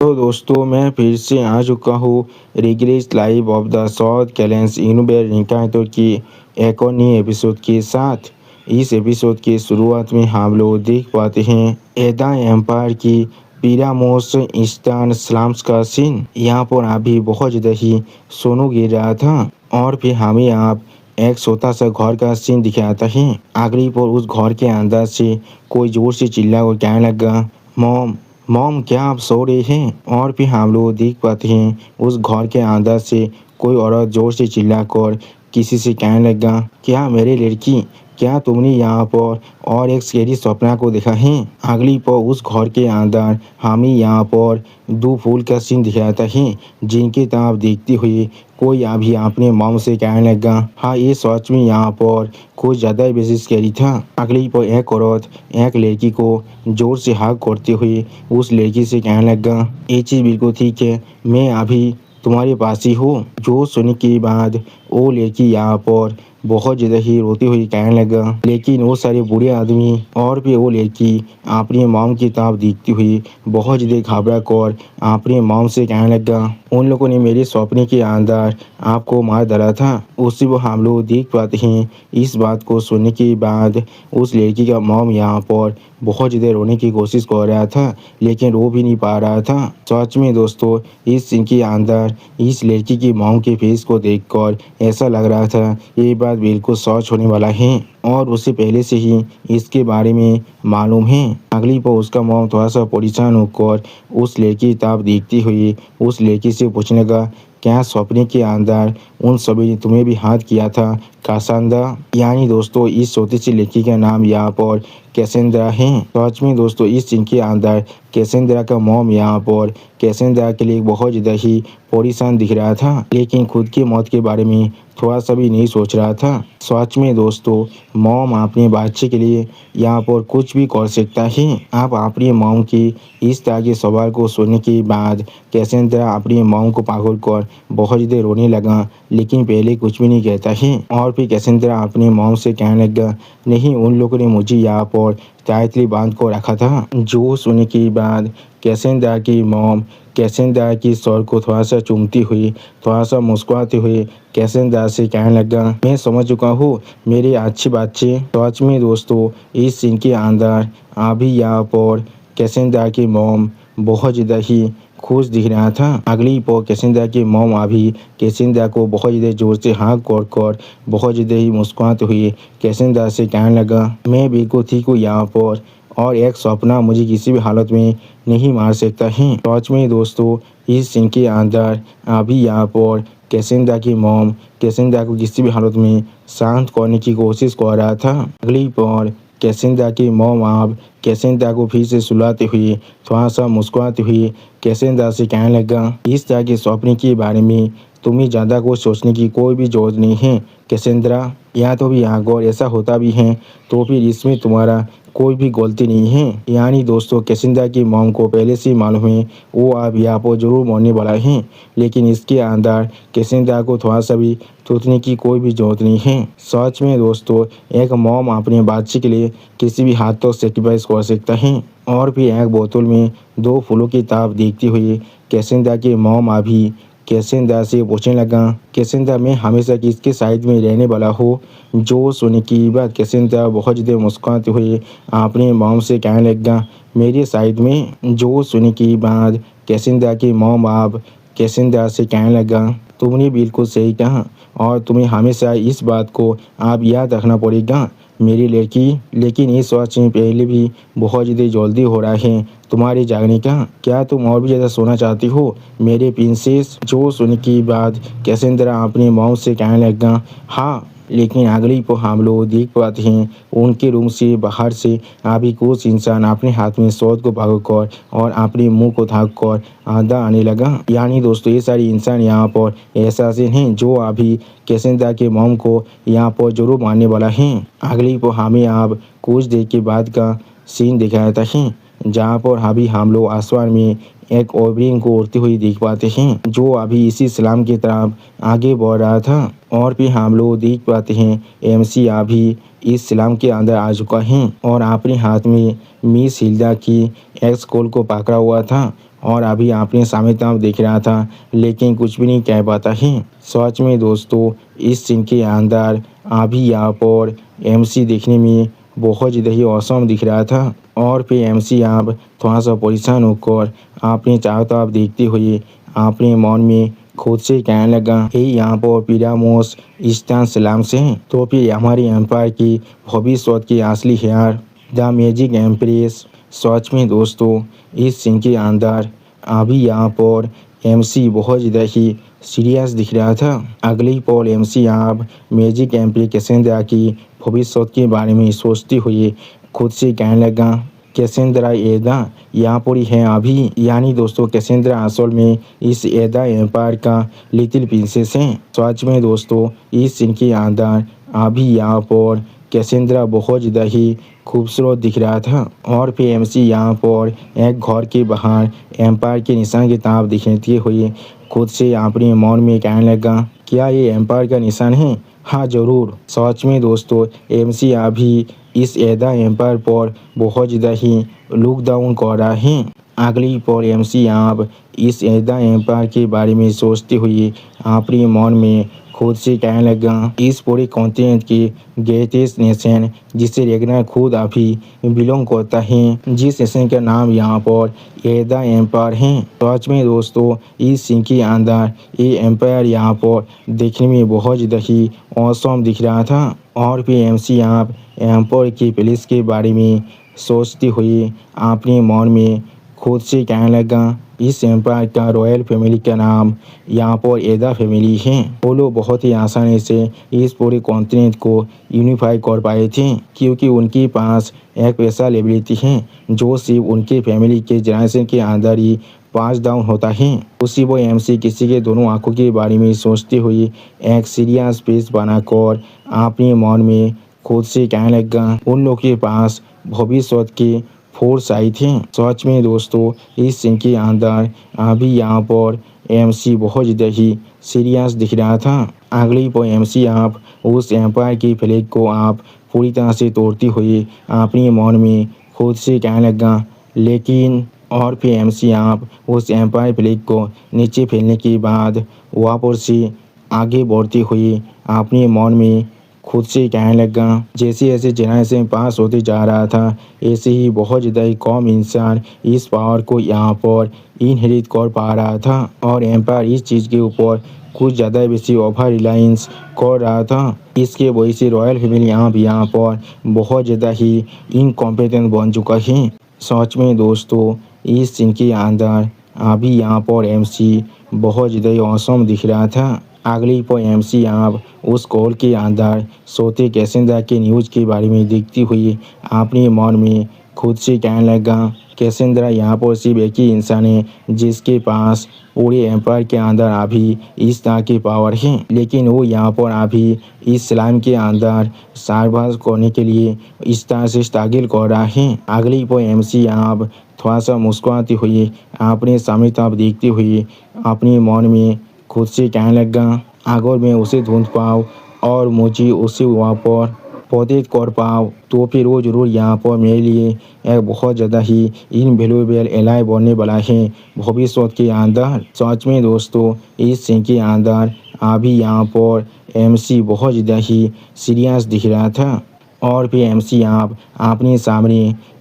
तो दोस्तों मैं फिर से आ चुका हूँ regress live of the south कैलेंस इनोबेर रिंकाइटो की एक और नई एपिसोड के साथ। इस एपिसोड की शुरुआत में हम लोग देख पाते हैं एदा एम्पायर की पीरामोस ईस्टर्न स्लम्स का सीन। यहाँ पर अभी बहुत ज़्यादा ही सोनू गिर रहा था और फिर हमें आप एक छोटा सा घर का सीन दिखाता है। आखिरी पर उस घर के अंदर से कोई जोर से चिल्ला और कहने लगा, मॉम मॉम क्या आप सो रहे हैं? और फिर हम लोग देख पाते हैं उस घर के अंदर से कोई औरत जोर से चिल्लाकर किसी से कहने लगा, क्या मेरी लड़की, क्या तुमने यहाँ पर और एक स्कैरी सपना को देखा है? अगली पर उस घर के अंदर हमें यहाँ पर दो फूल का सीन दिखाता है जिनकी तरफ देखते हुए कोई अभी अपने मॉम से कहने लगा, हाँ ये सच में यहाँ पर कुछ ज़्यादा ही बेसिस स्कैरी था। अगली पर एक औरत एक लड़की को जोर से हक करते हुए उस लड़की से कहने लगा, ये चीज़ बिल्कुल ठीक है, मैं अभी तुम्हारे पास ही हूँ। जो सुनने के बाद वो लड़की यहाँ पर बहुत ज़्यादा ही रोती हुई कहने लगा, लेकिन वो सारे बुरे आदमी और भी वो लड़की अपनी मॉम की तरफ देखती हुई बहुत ज़्यादा घबरा कर अपने मॉम से कहने लगा, उन लोगों ने मेरे सपने के अंदर आपको मार डाला था। उसी वो हम लोग देख पाते हैं। इस बात को सुनने के बाद उस लड़की का मॉम यहाँ पर बहुत ज़्यादा रोने की कोशिश कर रहा था, लेकिन रो भी नहीं पा रहा था। सच में दोस्तों इस सीन के अंदर इस लड़की की मॉम के फेस को देखकर ऐसा लग रहा था ये बात बिल्कुल सच होने वाला है और उसे पहले से ही इसके बारे में मालूम है। अगली पर उसका मॉम थोड़ा सा परेशान होकर उस लड़की की तरफ देखती हुई उस लड़की से पूछने लगा, क्या सपने के अंदर उन सभी ने तुम्हें भी हाथ किया था कासांदा? यानी दोस्तों इस छोटी सी लड़की का नाम यहाँ पर कैसेंद्रा है। सच में दोस्तों इस सीन के अंदर कैसेंद्रा का मॉम यहाँ पर कैसेंद्रा के लिए बहुत ज़्यादा ही परेशान दिख रहा था, लेकिन खुद की मौत के बारे में थोड़ा सा भी नहीं सोच रहा था। सच में दोस्तों मॉम अपने बच्चे के लिए यहाँ पर कुछ भी कर सकता है। आप अपनी मॉम की इस तरह के सवाल को सुनने के बाद कैसेंद्रा अपनी मॉम को पागल कर बहुत ज़्यादा रोने लगा, लेकिन पहले कुछ भी नहीं कहता है। और फिर कैसेंद्रा अपनी मॉम से कहने लगा, नहीं उन लोगों ने मुझे यहाँ पर टाइटली बांध को रखा था। जो सुनने के बाद कैसेंद्रा की मॉम कैसेंद्रा की सर को थोड़ा सा चूमती हुई थोड़ा सा मुस्कुराते हुए कैसेंद्रा से कहने लगा, मैं समझ चुका हूँ मेरे अच्छे बच्चे। सच में दोस्तों इस सीन के अंदर अभी यहाँ पर कैसेंद्रा की मॉम बहुत ज़्यादा ही खुश दिख रहा था। अगली पर कैसेंद्रा की मॉम अभी कैसेंद्रा को बहुत ज़्यादा जोर से हाँक कर बहुत ज़्यादा ही मुस्कुराते हुए कैसेंद्रा से कहने लगा, मैं बिल्कुल ठीक हूँ यहाँ पर और एक सपना मुझे किसी भी हालत में नहीं मार सकता है। सच में दोस्तों इस सीन के अंदर अभी यहाँ पर कैसेंद्रा की मॉम कैसेंद्रा को किसी भी हालत में शांत करने की कोशिश कर रहा था। अगली पर कैसेंद्रा की मॉम आप कैसेंद्रा को फिर से सुलाते हुए थोड़ा सा मुस्कुराते हुए कैसेंद्रा से कहने लगा, इस तरह के सपने के बारे में तुम्हें ज़्यादा कुछ सोचने की कोई भी जरूरत नहीं है कैसेंद्रा। या तो भी अगर ऐसा होता भी है तो फिर इसमें तुम्हारा कोई भी गलती नहीं है। यानी दोस्तों कैसेंद्रा की मॉम को पहले से मालूम है वो अब यहाँ पर जरूर मरने वाला है, लेकिन इसके अंदर कैसेंद्रा को थोड़ा सा भी सोचने की कोई भी जरूरत नहीं है। सच में दोस्तों एक मॉम अपने बच्चे के लिए किसी भी हाथ तक सेक्रीफाइस कर सकता है। और फिर एक बोतल में दो फूलों की तरफ देखते हुए कैसेंद्रा की मॉम अभी कैसेंद्रा से पूछने लगा, कैसेंद्रा मैं हमेशा किसके साइड में रहने वाला हूँ? जो सुनने की बात कैसेंद्रा बहुत ज़्यादा मुस्कुराते हुए अपने मॉम से कहने लगा, मेरे साइड में। जो सुनने की बात कैसेंद्रा की मॉम आप कैसेंद्रा से कहने लगा, तुमने बिल्कुल सही कहा और तुम्हें हमेशा इस बात को आप याद रखना पड़ेगा मेरी लड़की। लेकिन इस वक्त में पहले भी बहुत ज़्यादा जल्दी हो रहा है तुम्हारे जागने का। क्या तुम और भी ज़्यादा सोना चाहती हो मेरे प्रिंसेस? जो सुनने की बाद कैसेंद्रा अपनी मॉम से कहने लगा, हाँ। लेकिन अगली को हम लोग देख पाते हैं उनके रूम से बाहर से अभी कुछ इंसान अपने हाथ में शॉट को पकड़कर और अपने मुंह को ढक कर आधा आने लगा। यानी दोस्तों ये सारे इंसान यहाँ पर ऐसा से हैं जो अभी कैसेंद्रा के मॉम को यहाँ पर जरूर मारने वाला है। अगली को हमें अब कुछ देर के बाद का सीन दिखाया था है जहाँ पर अभी हम लोग आसमान में एक ओबरिंग को उड़ती हुई देख पाते हैं जो अभी इसी सलाम की तरफ आगे बढ़ रहा था। और फिर हम लोग देख पाते हैं एमसी अभी इस सलाम के अंदर आ चुका है और अपने हाथ में मिस हिल्डा की एक्स कॉल को पकड़ा हुआ था और अभी अपने सामने तरफ देख रहा था, लेकिन कुछ भी नहीं कह पाता है। सच में दोस्तों इस सीन के अंदर अभी यहाँ पर एमसी देखने में बहुत ज़्यादा ही औसम दिख रहा था। और फिर एमसी आप थोड़ा सा परेशान होकर आपने चारों तरफ देखते हुए अपने मन में खुद से कहने लगा, हे यहाँ पर पिरामोस ईस्टर्न सलाम से हैं। तो फिर हमारे एम्पायर की भविष्य की असली हेयर द मैजिक एम्प्रेस। सच में दोस्तों इस सीन के अंदर अभी यहाँ पर एमसी बहुत ज़्यादा ही सीरियस दिख रहा था। अगली पल एमसी आप मैजिक एम्प्रेस कैसेंड्रा की भविष्य के बारे में सोचते हुए खुद से कहने लगा, कैसेंड्रा एदा यहाँ पर ही है अभी। यानी दोस्तों कैसेंड्रा असल में इस एदा एम्पायर का लिटिल प्रिंसेस है। सच में दोस्तों इस सीन के अंदर अभी यहाँ पर कैसेंड्रा बहुत ज़्यादा ही खूबसूरत दिख रहा था। और फिर एमसी यहाँ पर एक घर के बाहर एम्पायर के निशान की तरफ देखते हुए खुद से अपने मन में कहने लगा, क्या ये एम्पायर का निशान है? हाँ ज़रूर। सच में दोस्तों एमसी अभी इस एदा एम्पायर पर बहुत ज़्यादा ही लुक डाउन कर रहा है। अगली पर एमसी आप इस एदा एम्पायर के बारे में सोचते हुए अपने मन में खुद से कहने लगा, इस पूरे कॉन्टिनेंट की ग्रेटेस्ट नेशन जिसे रेगना खुद अभी बिलोंग करता है, जिस नेशन का नाम यहाँ पर एदा एम्पायर है। सच में दोस्तों इस सीन के अंदर ये एम्पायर यहाँ पर देखने में बहुत ज़्यादा ही औसम दिख रहा था। और फिर एमसी आप एम्पायर के पैलेस के बारे में सोचते हुए अपने मन में खुद से कहने लगा, इस एम्पायर का रॉयल फैमिली का नाम यहाँ पर एदा फैमिली है। वो लोग बहुत ही आसानी से इस पूरे कॉन्टिनेंट को यूनिफाई कर पाए थे, क्योंकि उनके पास एक ऐसा एबिलिटी है जो सिर्फ उनके फैमिली के जनरेशन के अंदर ही पास डाउन होता है। उसी वो एमसी किसी के दोनों आंखों के बारे में सोचते हुए एक सीरियस फेस बनाकर अपने मन में खुद से कहने लगा, उन लोगों के पास भविष्य के फोर्स आई थी। सच में दोस्तों इस सीन के अंदर अभी यहाँ पर एमसी बहुत ज़्यादा ही सीरियस दिख रहा था। अगली पर एमसी आप उस एम्पायर की फ्लैग को आप पूरी तरह से तोड़ते हुए अपने मन में खुद से कहने लगा, लेकिन और फिर एमसी आप उस एम्पायर फ्लैग को नीचे फैलने के बाद वापस से आगे बढ़ते हुए अपने मन में खुद से कहने लगा, जैसे जैसे जनरेशन पास होते जा रहा था ऐसे ही बहुत ज़्यादा ही कम इंसान इस पावर को यहाँ पर इनहेरिट कर पा रहा था। और एम्पायर इस चीज़ के ऊपर कुछ ज़्यादा बेसी ओवर रिलायंस कर रहा था। इसके वजह से रॉयल फैमिली यहाँ पर बहुत ज़्यादा ही इनकॉम्पिटेंट बन चुका है। सच में दोस्तों इस सीन के अंदर अभी यहाँ पर एमसी बहुत ज़्यादा ही औसम दिख रहा था। अगली पर एमसी आप उस कॉल के अंदर सोते कैसेंड्रा के न्यूज़ के बारे में देखती हुई अपने मन में खुद से कहने लगा, कैसेंड्रा यहाँ पर सिर्फ एक ही इंसान है जिसके पास पूरे एम्पायर के अंदर अभी इस तरह की पावर है, लेकिन वो यहाँ पर अभी इस स्लाइम के अंदर सरवाइव करने के लिए इस तरह से स्ट्रगल कर रहा है। अगली पर एमसी आप थोड़ा सा मुस्कुराती हुई अपने सामने तरफ देखते हुए अपने मन में खुद से कहने लगा, अगर मैं उसे ढूंढ पाऊँ और मुझे उसे वहाँ पर प्रोटेक्ट कर पाऊँ तो फिर वो ज़रूर यहाँ पर मेरे लिए एक बहुत ज़्यादा ही इनवैल्यूएबल एलाय बनने वाला है भविष्य के अंदर। सच में दोस्तों इस सीन के अंदर अभी यहाँ पर एमसी बहुत ज़्यादा ही सीरियस दिख रहा था। और फिर एमसी आप अपने सामने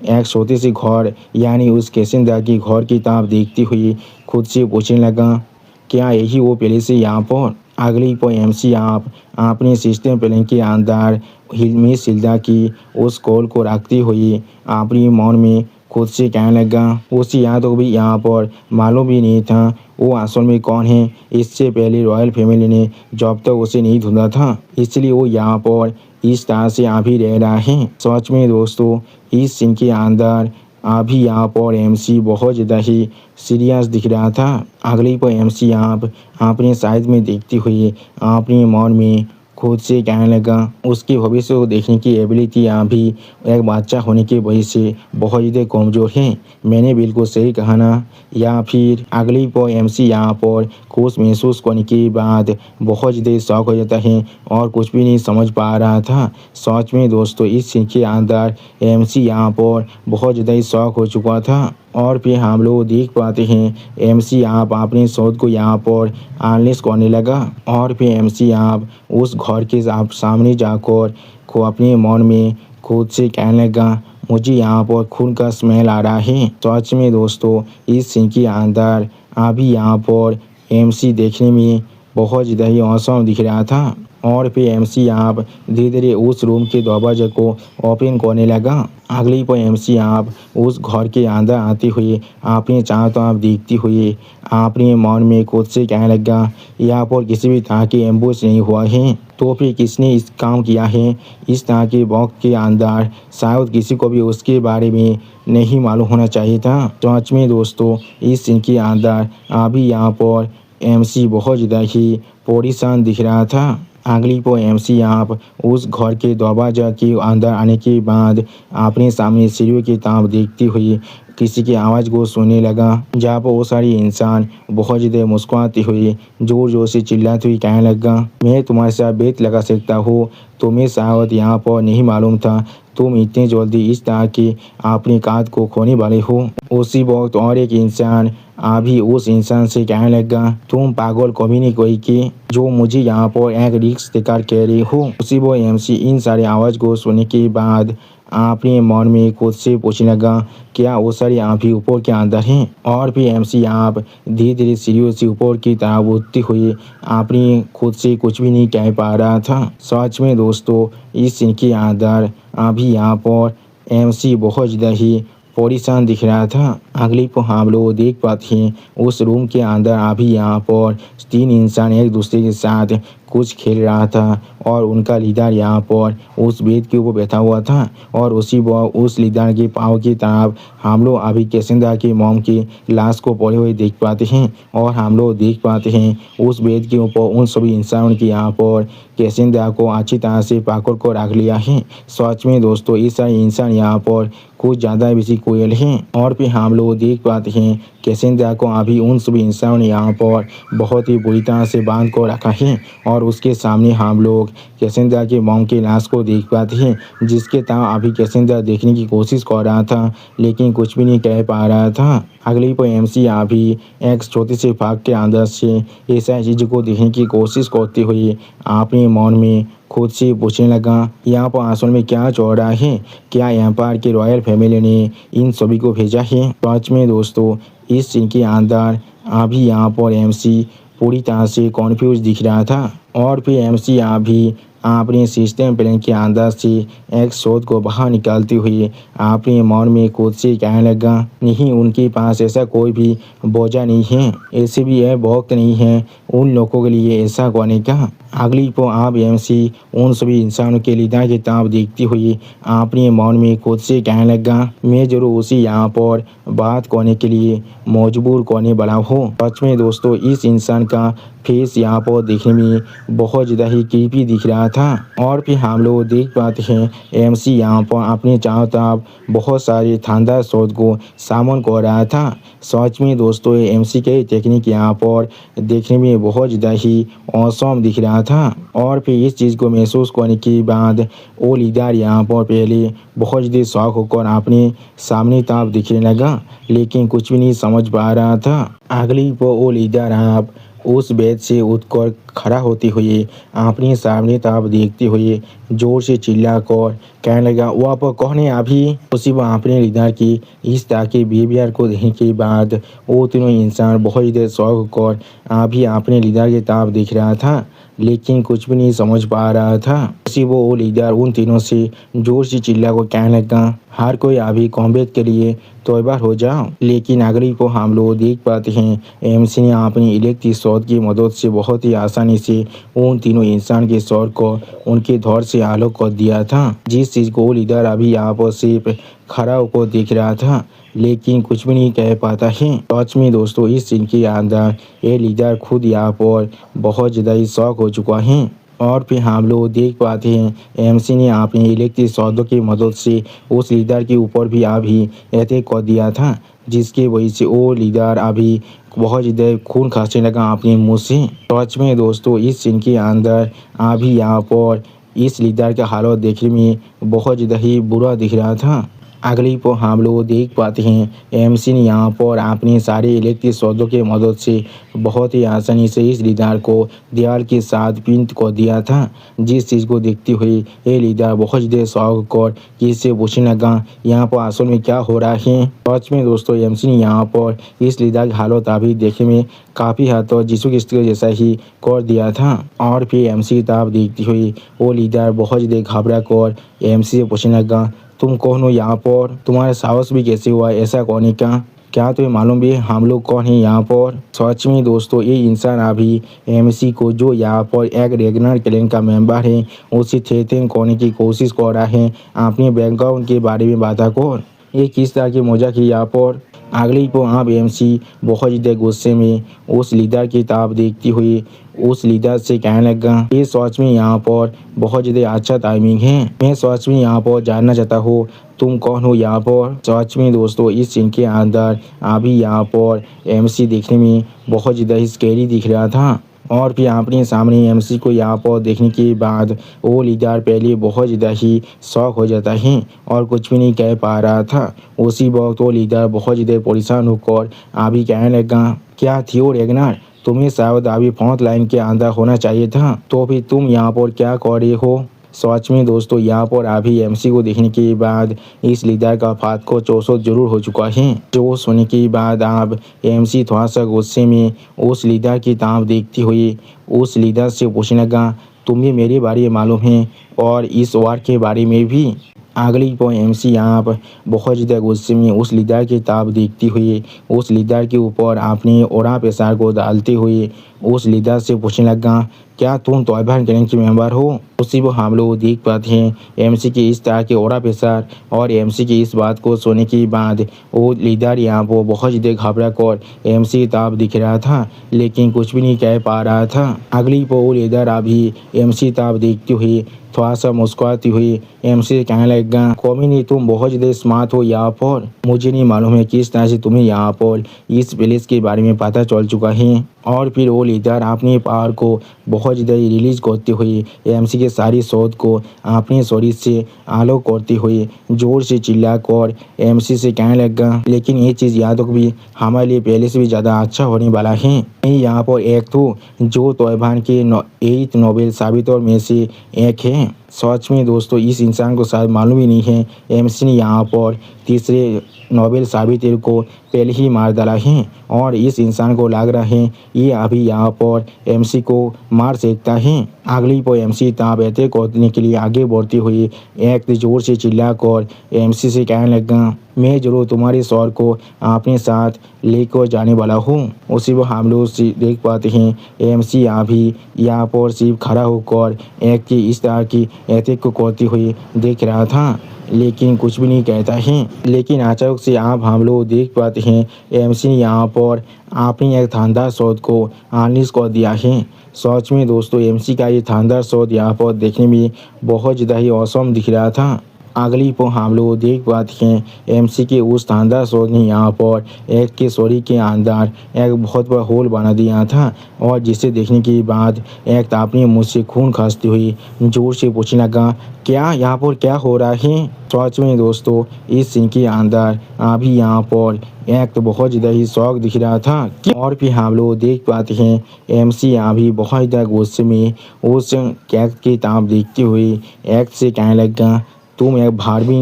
एक छोटे से घर यानी उस कैसेंड्रा की घर की तरफ देखती हुई खुद से पूछने लगा, क्या यही वो पैलेस है यहाँ पर? अगली पर एमसी आप अपने सिस्टम प्लान के अंदर मिस हिल्डा की उस कॉल को रखते हुए अपने मन में खुद से कहने लगा, उसे यहाँ तो भी यहाँ पर मालूम भी नहीं था वो असल में कौन है। इससे पहले रॉयल फैमिली ने जब तक उसे नहीं ढूंढा था, इसलिए वो यहाँ पर इस तरह से अभी रह रहा है। सच में दोस्तों इस सीन के अंदर अभी यहाँ पर एमसी बहुत ज़्यादा ही सीरियस दिख रहा था। अगली पर एमसी आप अपने साइड में देखते हुए अपने मन में खुद से कहने लगा, उसके भविष्य को देखने की एबिलिटी अभी एक बच्चा होने की वजह से बहुत ज़्यादा कमज़ोर है। मैंने बिल्कुल सही कहा ना? या फिर अगली पर एमसी यहाँ पर खुश महसूस करने के बाद बहुत ज़्यादा शौक हो जाता है और कुछ भी नहीं समझ पा रहा था। सच में दोस्तों इस सीन के अंदर एमसी यहाँ पर बहुत ज़्यादा शौक हो चुका था। और फिर हम लोग देख पाते हैं एमसी आप अपने शोध को यहाँ पर एनालिसिस करने लगा। और फिर एमसी आप उस घर के आप सामने जाकर को अपने मन में खुद से कहने लगा, मुझे यहाँ पर खून का स्मेल आ रहा है। सच में दोस्तों इस सीन के अंदर अभी यहाँ पर एमसी देखने में बहुत ज़्यादा ही औसम दिख रहा था। और फिर एमसी आप धीरे धीरे उस रूम के दरवाजे को ओपन करने लगा। अगली पर एमसी आप उस घर के अंदर आते हुए अपने चारों तरफ देखते हुए अपने मन में खुद से कहने लगा, यहाँ पर किसी भी तरह की एम्बुश नहीं हुआ है, तो फिर किसने इस काम किया है। इस तरह के वक्त के अंदर शायद किसी को भी उसके बारे में नहीं मालूम होना चाहिए था। सच में दोस्तों इस सीन के अंदर अभी यहाँ पर एमसी बहुत ज़्यादा ही परेशान दिख रहा था। अगली पर एमसी आप उस घर के दरवाजा के अंदर आने के बाद अपने सामने सीढ़ियों की तरफ देखते हुए किसी की आवाज़ को सुनने लगा, जहाँ पर वो सारी इंसान बहुत ज़्यादा मुस्कुराते हुए जोर जोर से चिल्लाते हुए कहने लगा, मैं तुम्हारे साथ बेत लगा सकता हूँ, तुम्हें शायद यहाँ पर नहीं मालूम था तुम इतने जल्दी इस तरह की अपनी कात को खोने वाले हो। उसी वक्त और एक इंसान अभी उस इंसान से कहने लगा, तुम पागल कभी नहीं कोई कि जो मुझे यहाँ पर एक रिक्स देकर कह रही हो। उसी वो एमसी इन सारे आवाज़ को सुनने के बाद अपने मन में खुद से पूछने लगा, क्या वो सारी आप ही ऊपर के अंदर हैं। और फिर एमसी आप धीरे धीरे सीढ़ियों से ऊपर की तरफ उठते हुए अपनी खुद से कुछ भी नहीं कह पा रहा था। सच में दोस्तों इस सीन के अंदर अभी यहाँ पर एमसी बहुत ज़्यादा ही परेशान दिख रहा था। अगली पर हम लोग देख पाते हैं उस रूम के अंदर अभी यहाँ पर 3 इंसान एक दूसरे के साथ कुछ खेल रहा था और उनका लीडर यहाँ पर उस बेड के ऊपर बैठा हुआ था। और उसी उस लीडर के पाँव की तरफ हम लोग अभी कैसेंद्रा की मॉम की लाश को पड़े हुए देख पाते हैं। और हम लोग देख पाते हैं उस बेड के ऊपर उन सभी इंसानों के यहाँ पर कैसेंद्रा को अच्छी तरह से पकड़ को रख लिया है। सच में दोस्तों इस सारे इंसान यहाँ पर कुछ ज़्यादा बेसी कोयल हैं। और फिर हम लोग देख पाते हैं कैसेंद्रा को अभी उन सभी इंसानों ने यहाँ पर बहुत ही बुरी तरह से बांध को रखा है। और उसके सामने हम लोग कैसेंद्रा के मॉम की लाश को देख पाते हैं, जिसके तरह अभी कैसेंद्रा देखने की कोशिश कर रहा था लेकिन कुछ भी नहीं कह पा रहा था। अगली पर एमसी अभी एक छोटे से भाग के अंदर से ऐसा चीज़ को देखने की कोशिश करते हुए अपने मन में खुद से पूछने लगा, यहाँ पर असल में क्या चल रहा है, क्या एम्पायर की रॉयल फैमिली ने इन सभी को भेजा है। सच में दोस्तों इस सीन के अंदर अभी यहाँ पर एमसी पूरी तरह से कॉन्फ्यूज दिख रहा था। और फिर एमसी अभी अपने सिस्टम प्लान के अंदर से एक शोध को बाहर निकालते हुए अपने मन में खुद से कहने लगा, नहीं उनके पास ऐसा कोई भी बोझा नहीं है, ऐसे भी यह वक्त नहीं है उन लोगों के लिए ऐसा करने का। अगली को आप एमसी उन सभी इंसानों के लीडर की तरफ देखते हुए अपने मन में खुद से कहने लगा, मैं जरूर उसे यहाँ पर बात करने के लिए मजबूर करने वाला हूँ। सच में दोस्तों इस इंसान का फेस यहाँ पर देखने में बहुत ज़्यादा ही क्रीपी दिख रहा था। और फिर हम लोग देख पाते हैं एमसी यहाँ पर अपने चारों तरफ बहुत सारे शानदार शॉट को सामन कर रहा था। सच में दोस्तों एमसी के टेक्निक यहाँ पर देखने में बहुत ज़्यादा ही औसम दिख रहा था। और फिर इस चीज़ को महसूस करने के बाद वो लीडर यहाँ पर पहले बहुत ज़्यादा शौक होकर अपने सामने तरफ दिखने लगा लेकिन कुछ भी नहीं समझ पा रहा था। अगली पर वो लीडर आप उस बेड से उठकर खड़ा होते हुए अपने सामने तरफ देखते हुए जोर से चिल्लाकर कहने लगा, वो आप कौन है अभी। उसी वह अपने लीडर की इस तरह के बिहेवियर को देखने के बाद वो तीनों इंसान बहुत ज़्यादा शौक होकर अभी अपने लीडर की तरफ देख रहा था लेकिन कुछ भी नहीं समझ पा रहा था। उसी वो लीडर उन तीनों से जोर से चिल्ला को कहने लगा, हर कोई अभी कॉम्बैट के लिए तैयार हो जाओ। लेकिन अगली को हम लोग देख पाते हैं एमसी ने अपनी इलेक्ट्रिक शॉट की मदद से बहुत ही आसानी से उन तीनों इंसान के शॉट को उनके धौर से अलग कर दिया था। जिस चीज़ को लीडर अभी यहाँ पर सिर्फ खड़ा होकर देख रहा था लेकिन कुछ भी नहीं कह पाता है। सच में दोस्तों इस सीन के अंदर ये लीडर खुद यहाँ पर बहुत ज़्यादा ही शौक हो चुका है। और फिर हम लोग देख पाते हैं एमसी ने अपने इलेक्ट्रिक शॉटों की मदद से उस लीडर के ऊपर भी अभी अटैक कर दिया था, जिसकी वजह से वो लीडर अभी बहुत ज़्यादा खून खांसने लगा अपने मुंह से। सच में दोस्तों इस सीन के अंदर अभी यहाँ पर इस लीडर का हालत देखने में बहुत ज़्यादा ही बुरा दिख रहा था। अगली पर हम लोग देख पाते हैं एमसी ने यहाँ पर अपने सारे इलेक्ट्रिक सौदों की मदद से बहुत ही आसानी से इस लीडर को दीवार के साथ पिन कर दिया था। जिस चीज़ को देखते हुए ये लीडर बहुत देर शौक और किससे पूछने लगा यहाँ पर असल में क्या हो रहा है। सच में दोस्तों एमसी ने यहाँ पर इस लीडर की हालत अभी देखने में काफ़ी हद तक यीशु क्रिस्ट जैसा ही कर दिया था। और फिर एमसी की तरफ देखती हुई वो लीडर बहुत देर घबरा कर एमसी से पूछने लगा तुम कौन हो यहाँ पर, तुम्हारा साहस भी कैसे हुआ ऐसा करने का, क्या तुम्हें मालूम भी हम लोग कौन है यहाँ पर। सच में दोस्तों ये इंसान अभी एमसी को जो यहाँ पर एक रेगनर क्लैन का मेंबर है उसे थ्रेटन करने की कोशिश कर रहा है अपने बैकग्राउंड के बारे में बता कर। ये किस तरह की मजाक है यहाँ पर। अगली को आप एमसी बहुत ज़्यादा गुस्से में उस लीडर की तरफ देखती हुई उस लीडर से कहने लगा ये सच में यहाँ पर बहुत ज़्यादा अच्छा टाइमिंग है, मैं सच में यहाँ पर जानना चाहता हूँ तुम कौन हो यहाँ पर। सच में दोस्तों इस सीन के अंदर अभी यहाँ पर एमसी देखने में बहुत ज़्यादा ही स्कैरी दिख रहा था। और फिर अपने सामने एमसी को यहाँ पर देखने के बाद वो लीडर पहले बहुत ज़्यादा ही शौक हो जाता है और कुछ भी नहीं कह पा रहा था। उसी वक्त वो लीडर बहुत ज़्यादा परेशान होकर अभी कहने लगा क्या थियो रेगनर, तुम्हें शायद अभी फ्रंट लाइन के अंदर होना चाहिए था, तो फिर तुम यहाँ पर क्या कर रहे हो। सच में दोस्तों यहाँ पर अभी एमसी को देखने के बाद इस लीडर का फात को चौसठ जरूर हो चुका है। जो सुनने के बाद अब एमसी थोड़ा सा गुस्से में उस लीडर की तरफ देखती हुई उस लीडर से पूछने लगा तुम्हें मेरे बारे में मालूम है और इस वार के बारे में भी। अगली पर एमसी यहाँ पर बहुत ज़्यादा गुस्से में उस लीडर की तरफ देखती हुई उस लीडर के ऊपर अपने ओरा पेशार को डालते हुए उस लीडर से पूछने लगा क्या तुम तौबा क्लैन के मेंबर हो। उसी को हम लोग देख पाते हैं एमसी के इस तरह के ओरा पेशार और एमसी की इस बात को सुनने के बाद वो लीडर यहाँ पर बहुत ज़्यादा घबरा कर एमसी की तरफ दिख रहा था लेकिन कुछ भी नहीं कह पा रहा था। अगली पर वो लीडर अभी एमसी तरफ देखती हुई थोड़ा सा मुस्कुराती हुई एमसी कहने लगा कौमी नहीं तुम बहुत ज़्यादा स्मार्ट हो यहाँ पर, मुझे नहीं मालूम है किस तरह से तुम्हें यहाँ पर इस प्लेस के बारे में पता चल चुका है। और फिर वो लीडर अपने पावर को बहुत ज़्यादा रिलीज करते हुए एमसी के सारी शोध को अपने शरीर से आलोक करते हुए जोर से चिल्ला कर एमसी से कहने लगा लेकिन ये चीज़ याद रख भी हमारे लिए पहले से भी ज़्यादा अच्छा होने वाला है। मैं यहाँ पर एक तो जो तौबान के 8 नोबेल साबितों में से एक है। सच में दोस्तों इस इंसान को शायद मालूम ही नहीं है एमसी ने यहाँ पर तीसरे नोबेल साबित को पहले ही मार डाला है और इस इंसान को लग रहा है ये अभी यहाँ पर एमसी को मार सकता है। अगली पर एमसी ताबेते करने के लिए आगे बढ़ती हुई एक जोर से चिल्लाकर एमसी से कहने लगा मैं जरूर तुम्हारे शौर को अपने साथ लेकर जाने वाला हूँ। उसी वो हम लोग देख पाते हैं एमसी अभी यहाँ पर सिर्फ खड़ा होकर एक की इस तरह की एहतियात को करती हुई देख रहा था लेकिन कुछ भी नहीं कहता है। लेकिन अचानक से आप हम लोग देख पाते हैं एमसी ने यहाँ पर अपनी एक शानदार शॉट को अनलीश कर दिया है। सच में दोस्तों एमसी का ये शानदार शॉट यहाँ पर देखने में बहुत ज़्यादा ही औसम दिख रहा था। अगली पर हम लोग देख पाते हैं एमसी के उस शानदार शॉट ने यहाँ पर एक के शरीर के अंदर एक बहुत बड़ा होल बना दिया था और जिसे देखने के बाद एक अपने मुँह से खून खांसती हुई जोर से पूछने लगा क्या यहाँ पर क्या हो रहा है। सच में दोस्तों इस सीन के अंदर अभी यहाँ पर एक तो बहुत ज़्यादा ही शौक दिख रहा था। और फिर हम लोग देख पाते हैं एमसी अभी बहुत ज़्यादा गुस्से में उस कैक की तरफ देखते हुए एक से कहने लगा तुम एक भारवी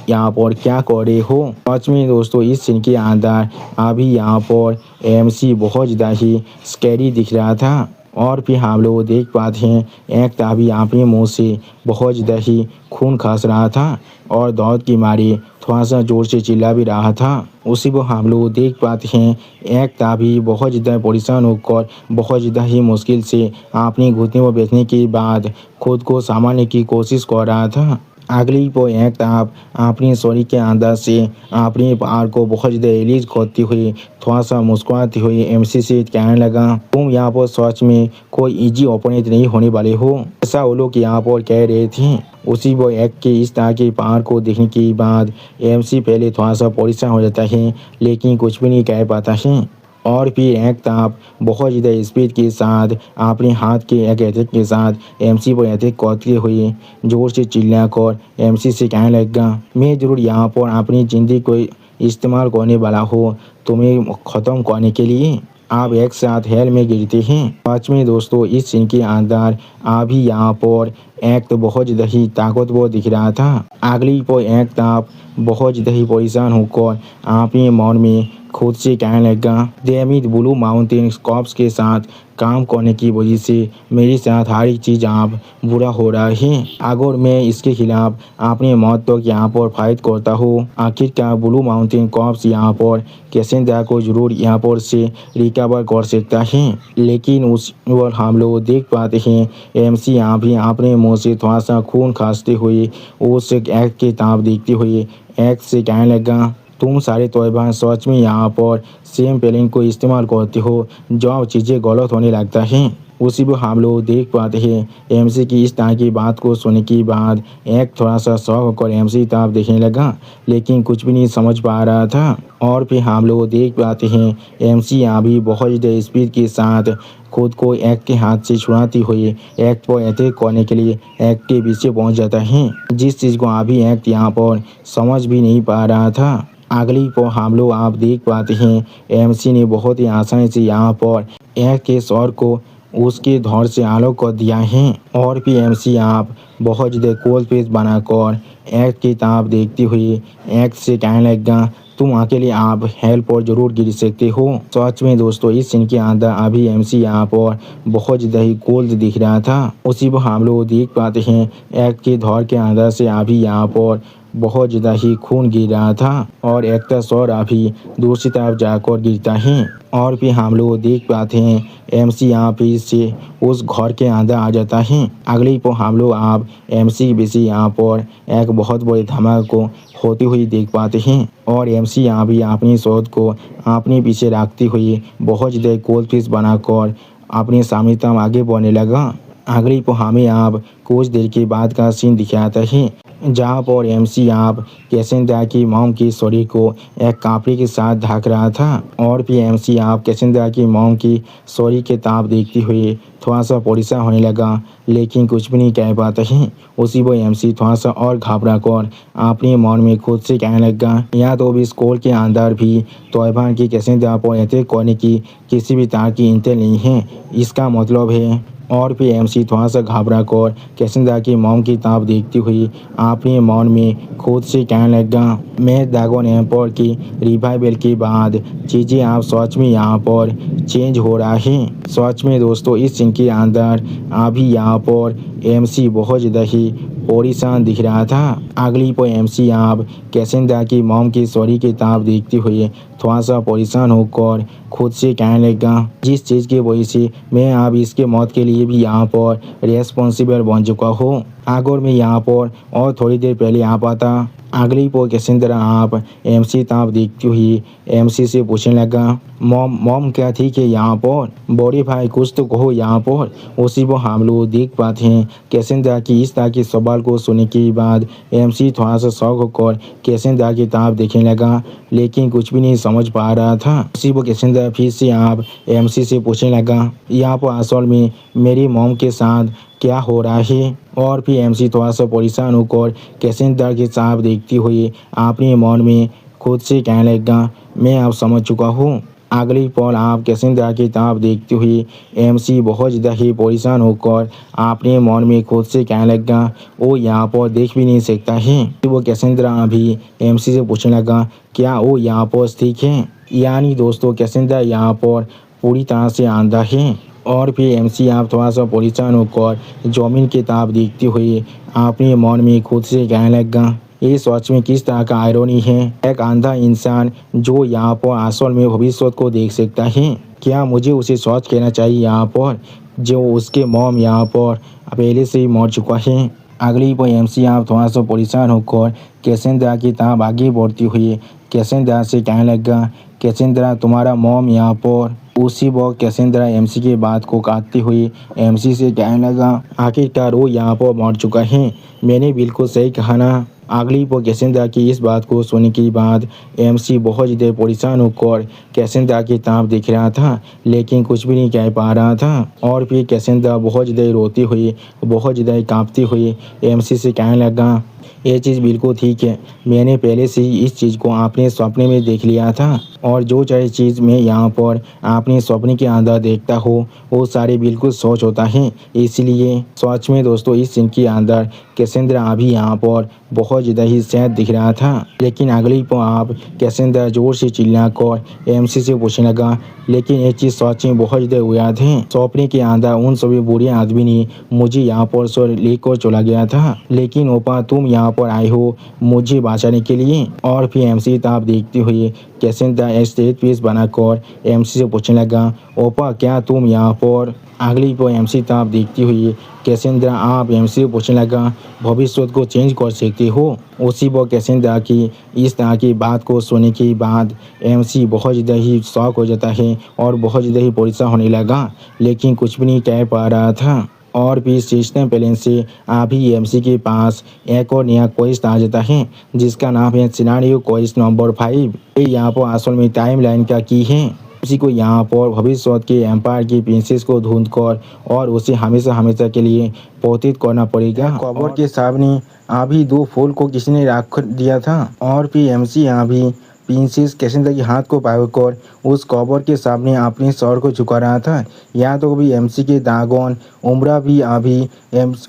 यहाँ पर क्या कर रहे हो। सच में दोस्तों इस सीन के अंदर अभी यहाँ पर एमसी बहुत ज़्यादा ही स्कैरी दिख रहा था। और फिर हम लोग देख पाते हैं एक अभी अपने मुँह से बहुत ज़्यादा ही खून खास रहा था और दौड़ की मारी थोड़ा सा जोर से चिल्ला भी रहा था। उसी को हम लोग देख पाते हैं एक ताबी बहुत ज़्यादा परेशान होकर बहुत ज़्यादा ही मुश्किल से अपनी घुटने पर बैठने के बाद खुद को संभालने की कोशिश कर रहा था। अगली पर एक ताप अपनी शरीर के अंदर से अपने पार को बहुत ज़्यादा रिलीज करती हुई थोड़ा सा मुस्कुराती हुई एमसी से कहने लगा तुम यहाँ पर सच में कोई इजी ओपोनेंट नहीं होने वाले हो, ऐसा वो लोग यहाँ पर कह रहे थे। उसी वो एक के इस तरह के पार को देखने के बाद एमसी पहले थोड़ा सा परेशान हो जाता है लेकिन कुछ भी नहीं कह पाता है। और फिर एकताप बहुत ज़्यादा स्पीड के साथ अपने हाथ के एक अटैक के साथ एमसी पर अटैक करते हुए जोर से चिल्लाकर एमसी से कहने लगा, मैं ज़रूर यहाँ पर अपनी ज़िंदगी को इस्तेमाल करने वाला हूँ तुम्हें ख़त्म करने के लिए। आप एक साथ हेल में गिरते हैं। सच में दोस्तों इस सीन के अंदर अभी यहाँ पर एक तो बहुत ज़्यादा ही ताकतवर दिख रहा था। अगली पर एक ताप बहुत ज़्यादा ही परेशान होकर अपने मन में खुद से कहने लगा, डेमिड ब्लू माउंटेन कॉप्स के साथ काम करने की वजह से मेरे साथ हर एक चीज़ आप बुरा हो रहा है। अगर मैं इसके खिलाफ अपने मौत तक यहाँ पर फाइट करता हूँ, आखिरकार ब्लू माउंटेन कॉप्स यहाँ पर कैसेंड्रा को जरूर यहाँ पर से रिकवर कर सकता है। लेकिन उस पर हम लोग देख पाते हैं एमसी यहाँ भी अपने मुँह से थोड़ा सा खून खांसते हुए उस एक्ट के ताप देखते हुए एक्ट से कहने लगा, तुम सारे तौबा सच में यहाँ पर सेम प्लान को इस्तेमाल करते हो जब चीज़ें गलत होने लगता है। उसी पर हम लोग देख पाते हैं एमसी की इस तरह की बात को सुनने के बाद एक थोड़ा सा शौक होकर एमसी ताप देखने लगा, लेकिन कुछ भी नहीं समझ पा रहा था। और फिर हम लोग देख पाते हैं एमसी यहाँ भी बहुत ज़्यादा स्पीड के साथ खुद को एक्ट के हाथ से छुड़ाते हुए एक्ट पर अटैक करने के लिए एक्ट के पीछे पहुंच जाता है, जिस चीज़ को अभी एक्ट यहाँ पर समझ भी नहीं पा रहा था। अगली पर हम लोग आप देख पाते हैं एमसी ने बहुत ही आसानी से यहाँ पर एक्ट के स्वर को उसके धौर से अलग कर दिया है। और फिर एमसी आप बहुत ज़्यादा कोल्ड फेस बनाकर एक्ट की ताप देखते हुए एक्ट से कहने लगा, तुम अकेले आप हेल्प पर जरूर गिर सकते हो। सच में दोस्तों इस सीन के अंदर अभी एमसी यहाँ पर बहुत ज़्यादा ही कोल्ड दिख रहा था। उसी पर हम लोग देख पाते हैं एक्ट के धौर के अंदर से अभी यहाँ पर बहुत ज़्यादा ही खून गिर रहा था और एक का सौर अभी दूसरी तरफ जाकर गिरता है। और फिर हम लोग देख पाते हैं एमसी यहाँ फिर से उस घर के अंदर आ जाता है। अगली पर हम लोग आप एमसी के पीछे यहाँ पर एक बहुत बड़े धमाके को होती हुई देख पाते हैं और एमसी यहाँ भी अपनी शोध को अपने पीछे रखते हुए बहुत ज़्यादा कोल्ड फिश बनाकर अपने सामने तक आगे बढ़ने लगा। अगली पर हमें आप कुछ देर के बाद का सीन दिखाता है जहाँ पर एमसी आप कैसेंड्रा की मॉम की शरीर को एक कपड़े के साथ ढक रहा था और फिर एमसी आप कैसेंड्रा की मॉम की शरीर के ताप देखते हुए थोड़ा सा परेशान होने लगा, लेकिन कुछ भी नहीं कह पाते हैं। उसी पर एमसी थोड़ा सा और घबरा कर अपने मन में खुद से कहने लगा, या तो भी स्कूल के अंदर भी तौबा की कैसेंड्रा पर अटैक करने की किसी भी तरह की इंटेल नहीं है, इसका मतलब है। और फिर एमसी थोड़ा सा घबरा कर कैसेंड्रा की मॉम की ताप देखते हुए अपने मन में खुद से कहने लगा, मैं ड्रैगन एम्पायर की रिवाइवल के बाद चीज़ें आप सच में यहाँ पर चेंज हो रहा है। सच में दोस्तों इस सीन के अंदर अभी यहाँ पर एमसी बहुत ज़्यादा ही परेशान दिख रहा था। अगली पर एमसी आप कैसेंड्रा की मॉम की सॉरी की ताप देखते हुए थोड़ा सा परेशान होकर खुद से कहने लगा, जिस चीज़ की वजह से मैं अब इसके मौत के लिए भी यहाँ पर रेस्पॉन्सिबल बन चुका हूँ। अगर मैं यहाँ पर और थोड़ी देर पहले आ पाता। अगली पर कैसेंड्रा आप एमसी ताप देखती हुई एमसी से पूछने लगा, मॉम क्या ठीक है यहाँ पर? बड़े भाई कुछ तो कहो यहाँ पर। उसी पर हम लोग देख पाते हैं कैसेंड्रा की इस तरह के सवाल को सुनने के बाद एमसी थोड़ा सा शौक होकर कैसेंड्रा की ताप देखने लगा, लेकिन कुछ भी नहीं समझ पा रहा था। उसी पर कैसेंड्रा फिर से आप एमसी से पूछने लगा, यहाँ पर असल में मेरी मॉम के साथ क्या हो रहा है? और फिर एमसी थोड़ा सा परेशान होकर कैसेंड्रा के साथ देखती हुई अपने मन में खुद से कहने लगा, मैं अब समझ चुका हूँ। अगली पल आप कैसेंड्रा की ताप देखती हुई एमसी बहुत ज़्यादा ही परेशान होकर अपने मन में खुद से कहने लगा, वो यहाँ पर देख भी नहीं सकता है। वो कैसेंड्रा अभी एमसी से पूछने लगा, क्या वो यहाँ पर ठीक है? यानी दोस्तों कैसेंड्रा यहाँ पर पूरी तरह से अंधा है। और फिर एमसी आप थोड़ा सा परेशान होकर जमीन की ताप देखते हुए अपने मन में खुद से कहने लगा, ये सच में किस तरह का आयरनी है, एक अंधा इंसान जो यहाँ पर असल में भविष्य को देख सकता है। क्या मुझे उसे सच कहना चाहिए यहाँ पर जो उसके मॉम यहाँ पर पहले से ही मर चुका है। अगली पर एमसी आप थोड़ा सा परेशान होकर कैसेंड्रा की ताप आगे बढ़ती हुई कैसेंड्रा से कहने लगा, कैसेंड्रा तुम्हारा मॉम यहाँ पर। उसी वक्त कैसेंड्रा एमसी की बात को काटते हुए एमसी से कहने लगा, आखिरकार वो यहाँ पर मर चुका है। मैंने बिल्कुल सही कहा ना। अगली पर कैसेंद्रा की इस बात को सुनने के बाद एमसी बहुत ज़्यादा परेशान होकर कैसेंद्रा की तरफ देख रहा था, लेकिन कुछ भी नहीं कह पा रहा था। और फिर कैसेंद्रा बहुत ज़्यादा रोती हुई, बहुत ज़्यादा कांपती हुई एमसी से कहने लगा, ये चीज़ बिल्कुल ठीक है, मैंने पहले से ही इस चीज़ को अपने सपने में देख लिया था, और जो सारी चीज़ मैं यहाँ पर अपने सपने के अंदर देखता हूँ वो सारी बिल्कुल सोच होता है। इसलिए सच में दोस्तों इस सीन के अंदर कैसेंद्रा अभी यहाँ पर बहुत ज़्यादा ही सैड दिख रहा था। लेकिन अगली पर आप कैसेंद्रा जोर से चिल्लाकर एमसी से पूछने लगा, लेकिन ये चीज़ सच में बहुत ज़्यादा याद है, सपने के अंदर उन सभी बुरे आदमी ने मुझे यहाँ पर सो लेकर चला गया था, लेकिन ओपा तुम यहाँ पर आए हो मुझे बचाने के लिए। और फिर एमसी तरफ देखते हुए कैसेंद्रा स्टेज पीस बनाकर एमसी से पूछने लगा, ओपा क्या तुम यहाँ पर। अगली पर एमसी तरफ देखती हुई कैसेंद्रा आप एमसी से पूछने लगा, भविष्य को चेंज कर सकते हो। उसी पर कैसेंद्रा की इस तरह की बात को सुनने के बाद एमसी बहुत ज़्यादा ही शॉक हो जाता है और बहुत ज़्यादा ही परेशान होने लगा, लेकिन कुछ भी नहीं कह पा रहा था। और भी सिस्टम प्लान से अभी एमसी के पास एक और नया क्वेश्चन आ जाता है, जिसका नाम है सिनारियो क्वेश्चन नंबर 5। ये यहाँ पर असल में टाइमलाइन का की है। उसी को यहाँ पर भविष्य के एम्पायर की प्रिंसेस को ढूंढकर और उसे हमेशा हमेशा के लिए पौतित करना पड़ेगा। कबर के सामने अभी 2 फूल को किसी ने रख दिया था, और फिर एमसी यहाँ भी प्रिंसेस कैसेंद्रा के हाथ को पकड़कर उस कबर के सामने अपने सर को झुका रहा था। यहाँ तो भी एमसी के दागोन उम्रा भी अभी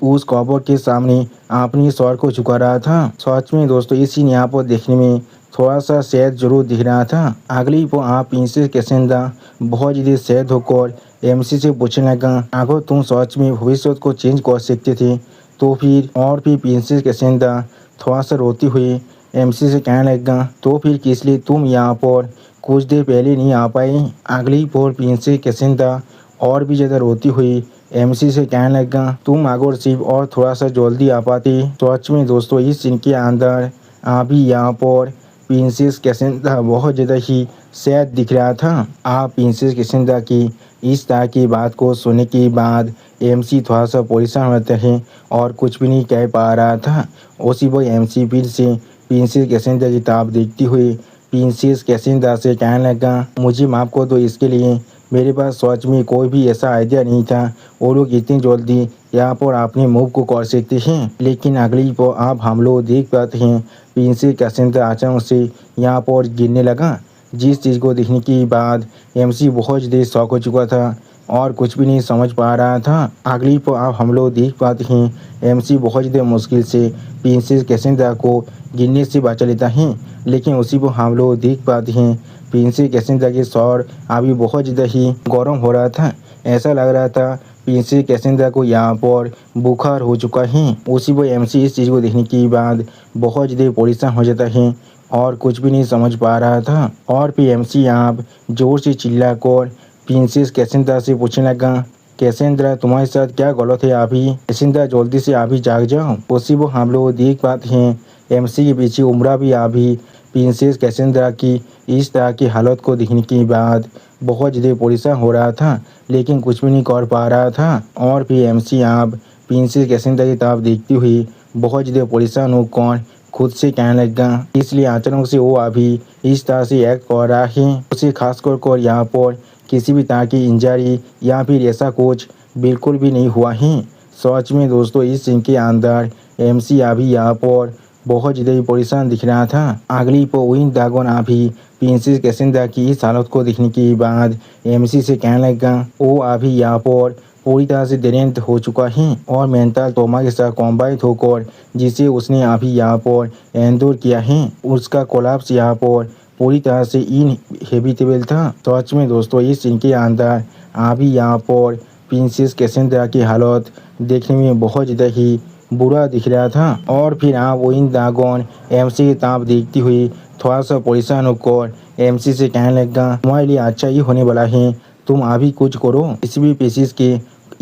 उस कबर के सामने अपने सर को झुका रहा था। सच में दोस्तों इस सीन यहाँ पर देखने में थोड़ा सा सैड जरूर दिख रहा था। अगली पर आप प्रिंसेस कैसेंद्रा बहुत ज़्यादा सैड होकर एमसी से पूछने लगा, अगर तुम सच में भविष्य को चेंज कर सकते थे तो फिर। और फिर प्रिंसेस कैसेंद्रा थोड़ा सा रोती हुई एमसी से कहने लगा, तो फिर किस लिए तुम यहाँ पर कुछ देर पहले नहीं आ पाए। अगली पर प्रिंसेस कैसेंद्रा और भी ज़्यादा रोती हुई एमसी से कहने लगा, तुम अगर सिर्फ और थोड़ा सा जल्दी आ पाते। सच में दोस्तों इस सीन के अंदर अभी यहाँ पर प्रिंसेस कैसेंद्रा बहुत ज़्यादा ही सैड दिख रहा था। आप प्रिंसेस कैसेंद्रा की इस तरह की बात को सुनने के बाद एमसी थोड़ा सा परेशान होता है और कुछ भी नहीं कह पा रहा था। उसी पर एमसी फिर से प्रिंसेस कैसेंद्रा की तरफ देखती हुई प्रिंसेस कैसेंद्रा से कहने लगा, मुझे माफ़ कर दो, इसके लिए मेरे पास सच में कोई भी ऐसा आइडिया नहीं था। वो लोग इतनी जल्दी यहाँ पर अपने मूव को कर सकते हैं। लेकिन अगली पर आप हम लोग देख पाते हैं प्रिंसेस कैसेंद्रा अचानक से यहाँ पर गिरने लगा, जिस चीज़ को देखने के बाद एमसी बहुत ज़्यादा शॉक हो चुका था और कुछ भी नहीं समझ पा रहा था। अगली पर आप हम लोग देख पाते हैं एमसी बहुत ज़्यादा मुश्किल से प्रिंसेस कैसेंद्रा को गिरने से बचा लेता है, लेकिन उसी पर हम लोग देख पाते हैं प्रिंसेस कैसेंद्रा के सर अभी बहुत ज़्यादा ही गर्म हो रहा था। ऐसा लग रहा था प्रिंसेस कैसेंद्रा को यहाँ पर बुखार हो चुका है। उसी पर एमसी इस चीज़ को देखने के बाद बहुत ज़्यादा परेशान हो जाता है और कुछ भी नहीं समझ पा रहा था। और फिर एमसी यहाँ जोर से चिल्लाकर प्रिंसेस कैसेंद्रा से पूछने लगा, कैसेंद्रा तुम्हारे साथ क्या गलत है अभी। कैसेंद्रा जल्दी से अभी जाग जाओ। उसी को हम लोग देख पाते हैं एमसी के पीछे उम्रा भी अभी प्रिंसेस कैसेंद्रा की इस तरह की हालत को देखने के बाद बहुत ज़्यादा परेशान हो रहा था, लेकिन कुछ भी नहीं कर पा रहा था। और फिर एमसी आप प्रिंसेस कैसेंद्रा की तरफ देखती हुई बहुत ज़्यादा परेशान होकर खुद से कहने लगा, इसलिए अचानक से वो अभी इस तरह से एक्ट कर रहा है। उसे खास कर यहाँ पर किसी भी तरह की इंजरी या फिर ऐसा कुछ बिल्कुल भी नहीं हुआ है। सच में दोस्तों इस सीन के अंदर एमसी अभी यहाँ पर बहुत ज़्यादा ही परेशान दिख रहा था। अगली पर विन ड्रैगन अभी प्रिंसेस कैसेंद्रा की इस हालत को देखने के बाद एमसी से कहने लगा, वो अभी यहाँ पर पूरी तरह से डेरेंट हो चुका है और मेंटल ट्रॉमा के साथ कॉम्बाइन होकर जिसे उसने अभी यहाँ पर एंडोर किया है, उसका कोलैप्स यहाँ पर पूरी तरह से इनहेबिटेबल था। सच में दोस्तों इस सीन के अंदर अभी यहाँ पर प्रिंसेस कैसेंद्रा की हालत देखने में बहुत ज़्यादा ही बुरा दिख रहा था। और फिर आप विन ड्रैगन एमसी की तरफ देखती हुई थोड़ा सा परेशान होकर एमसी से कहने लगा, तुम्हारे लिए अच्छा ही होने वाला है, तुम अभी कुछ करो। किसी भी पेशिस के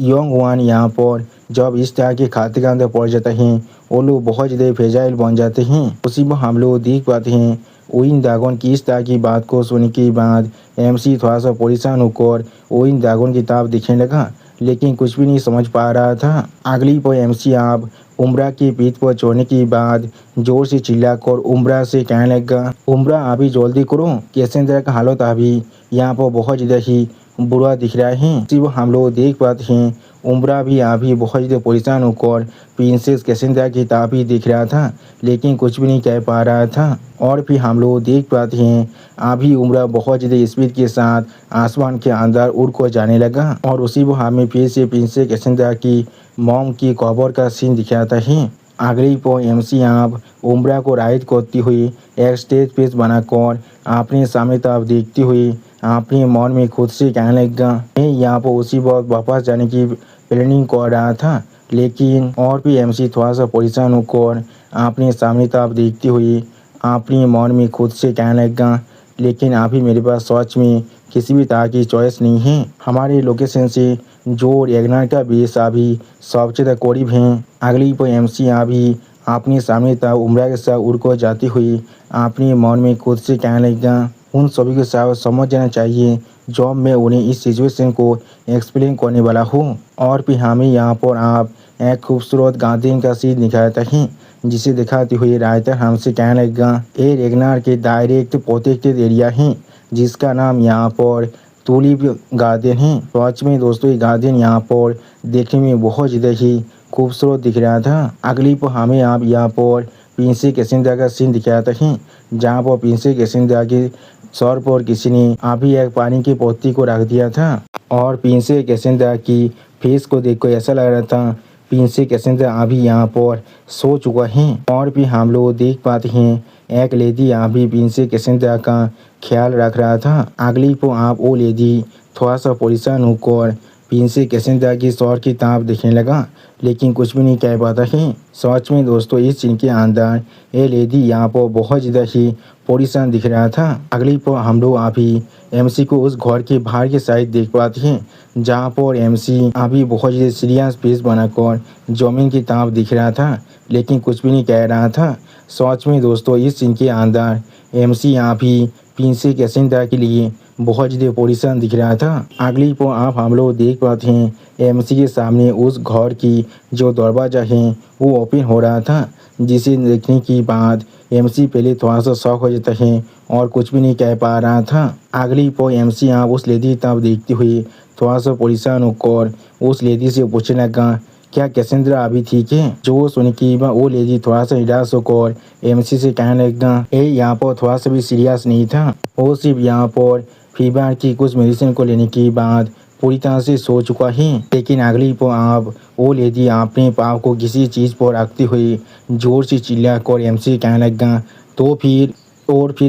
यंग वन यहाँ पर जब इस तरह के खाते के अंदर पड़ जाते हैं वो लोग बहुत ज़्यादा फ्रेजाइल बन जाते हैं। उसी में हम लोग देख पाते हैं विन ड्रैगन की इस तरह की बात को सुनने के बाद एमसी थोड़ा सा परेशान होकर विन ड्रैगन की तरफ देखने लगा, लेकिन कुछ भी नहीं समझ पा रहा था। अगली पल एमसी आप उमरा की पीठ पर चढ़ने के बाद जोर से चिल्लाकर उमरा से कहने लगा, उमरा अभी जल्दी करो, कैसेंद्रा का हालत अभी यहाँ पर बहुत ज़्यादा ही बुरा दिख रहा है। सिर्फ हम लोग देख पाते हैं उमरा भी अभी बहुत ज़्यादा परेशान होकर प्रिंसेस कैसेंद्रा की तरफ ही दिख रहा था, लेकिन कुछ भी नहीं कह पा रहा था। और फिर हम लोग देख पाते हैं अभी उमरा बहुत ज़्यादा स्पीड के साथ आसमान के अंदर उड़ कर जाने लगा और उसी वो हमें फिर से प्रिंसेस कैसेंद्रा की मॉम की कबर का सीन दिखाता है। अगली पल एमसी आप उमरा को राइड करती हुई एक स्टेज पेज बनाकर अपने सामने तरफ देखती हुई अपने मन में खुद से कहने लगा, मैं यहाँ पर उसी वक्त वापस जाने की प्लानिंग कर रहा था, लेकिन और भी एमसी थोड़ा सा परेशान होकर अपने सामने तरफ देखती हुई अपने मन में खुद से कहने लगा, लेकिन अभी मेरे पास सच में किसी भी तरह की चॉइस नहीं है। हमारे लोकेशन से जो रेगनार का बेस अभी सबसे ज़्यादा करीब हैं। अगली पर एमसी अभी अपने सामने तरफ उमरा के साथ उड़ कर जाती हुई अपने मन में खुद से कहने लगा, उन सभी के साथ समझ जाना चाहिए जब मैं उन्हें इस सिचुएशन को एक्सप्लेन करने वाला हूँ। और फिर हमें यहाँ पर आप एक खूबसूरत गार्डन का सीन दिखाता है, जिसे दिखाते हुए राइटर हमसे कहने लगा, ये रेगनार के डायरेक्ट प्रोटेक्टेड एरिया है जिसका नाम यहाँ पर टूलिप गार्डन है। सच में दोस्तों ये गार्डन यहाँ पर देखने में बहुत ज़्यादा ही खूबसूरत दिख रहा था। अगली पर हमें आप यहाँ पर प्रिंसेस कैसेंद्रा का सीन दिखाता है, जहाँ पर प्रिंसेस कैसेंद्रा के सर पर किसी ने अभी एक पानी की पोती को रख दिया था और प्रिंसेस कैसेंद्रा की फेस को देखकर ऐसा लग रहा था प्रिंसेस कैसेंद्रा अभी यहाँ पर सो चुका है। और भी हम लोग देख पाते हैं एक लेडी अभी प्रिंसेस कैसेंद्रा का ख्याल रख रहा था। अगली को आप वो लेडी थोड़ा सा परेशान होकर प्रिंसेस कैसेंद्रा की सर की तरफ देखने लगा, लेकिन कुछ भी नहीं कह पाता है। सच में दोस्तों इस सीन के अंदर ये लेडी यहाँ पर बहुत ज़्यादा ही परेशान दिख रहा था। अगली पर हम लोग अभी एमसी को उस घर के बाहर की साइड देख पाते हैं, जहाँ पर एमसी अभी बहुत ज़्यादा सीरियस फेस बनाकर जमीन की तरफ दिख रहा था, लेकिन कुछ भी नहीं कह रहा था। सच में दोस्तों इस सीन के अंदर एमसी यहाँ भी प्रिंसेस कैसेंद्रा के लिए बहुत ज़्यादा परेशान दिख रहा था। अगली पर आप हम लोग देख पाते हैं एमसी के सामने उस घर की जो दरवाज़ा है वो ओपन हो रहा था, जिसे देखने के बाद एमसी पहले थोड़ा सा शॉक हो जाता है और कुछ भी नहीं कह पा रहा था। अगली पर एमसी आप उस लेडी तरफ देखते हुए थोड़ा सा परेशान होकर उस लेडी से पूछने लगा, क्या कैसेंद्रा अभी ठीक है? जो सुन के वो लेडी थोड़ा सा निराश होकर एमसी से कहने लगा, ए यहाँ पर थोड़ा सा भी सीरियस नहीं था, वो सिर्फ यहाँ पर फीवर की कुछ मेडिसिन को लेने के बाद पूरी तरह से सो चुका है। लेकिन अगली पर आप वो लेडी अपने पाँव को किसी चीज़ पर रखती हुई जोर से चिल्ला कर एमसी कहने लगा, तो फिर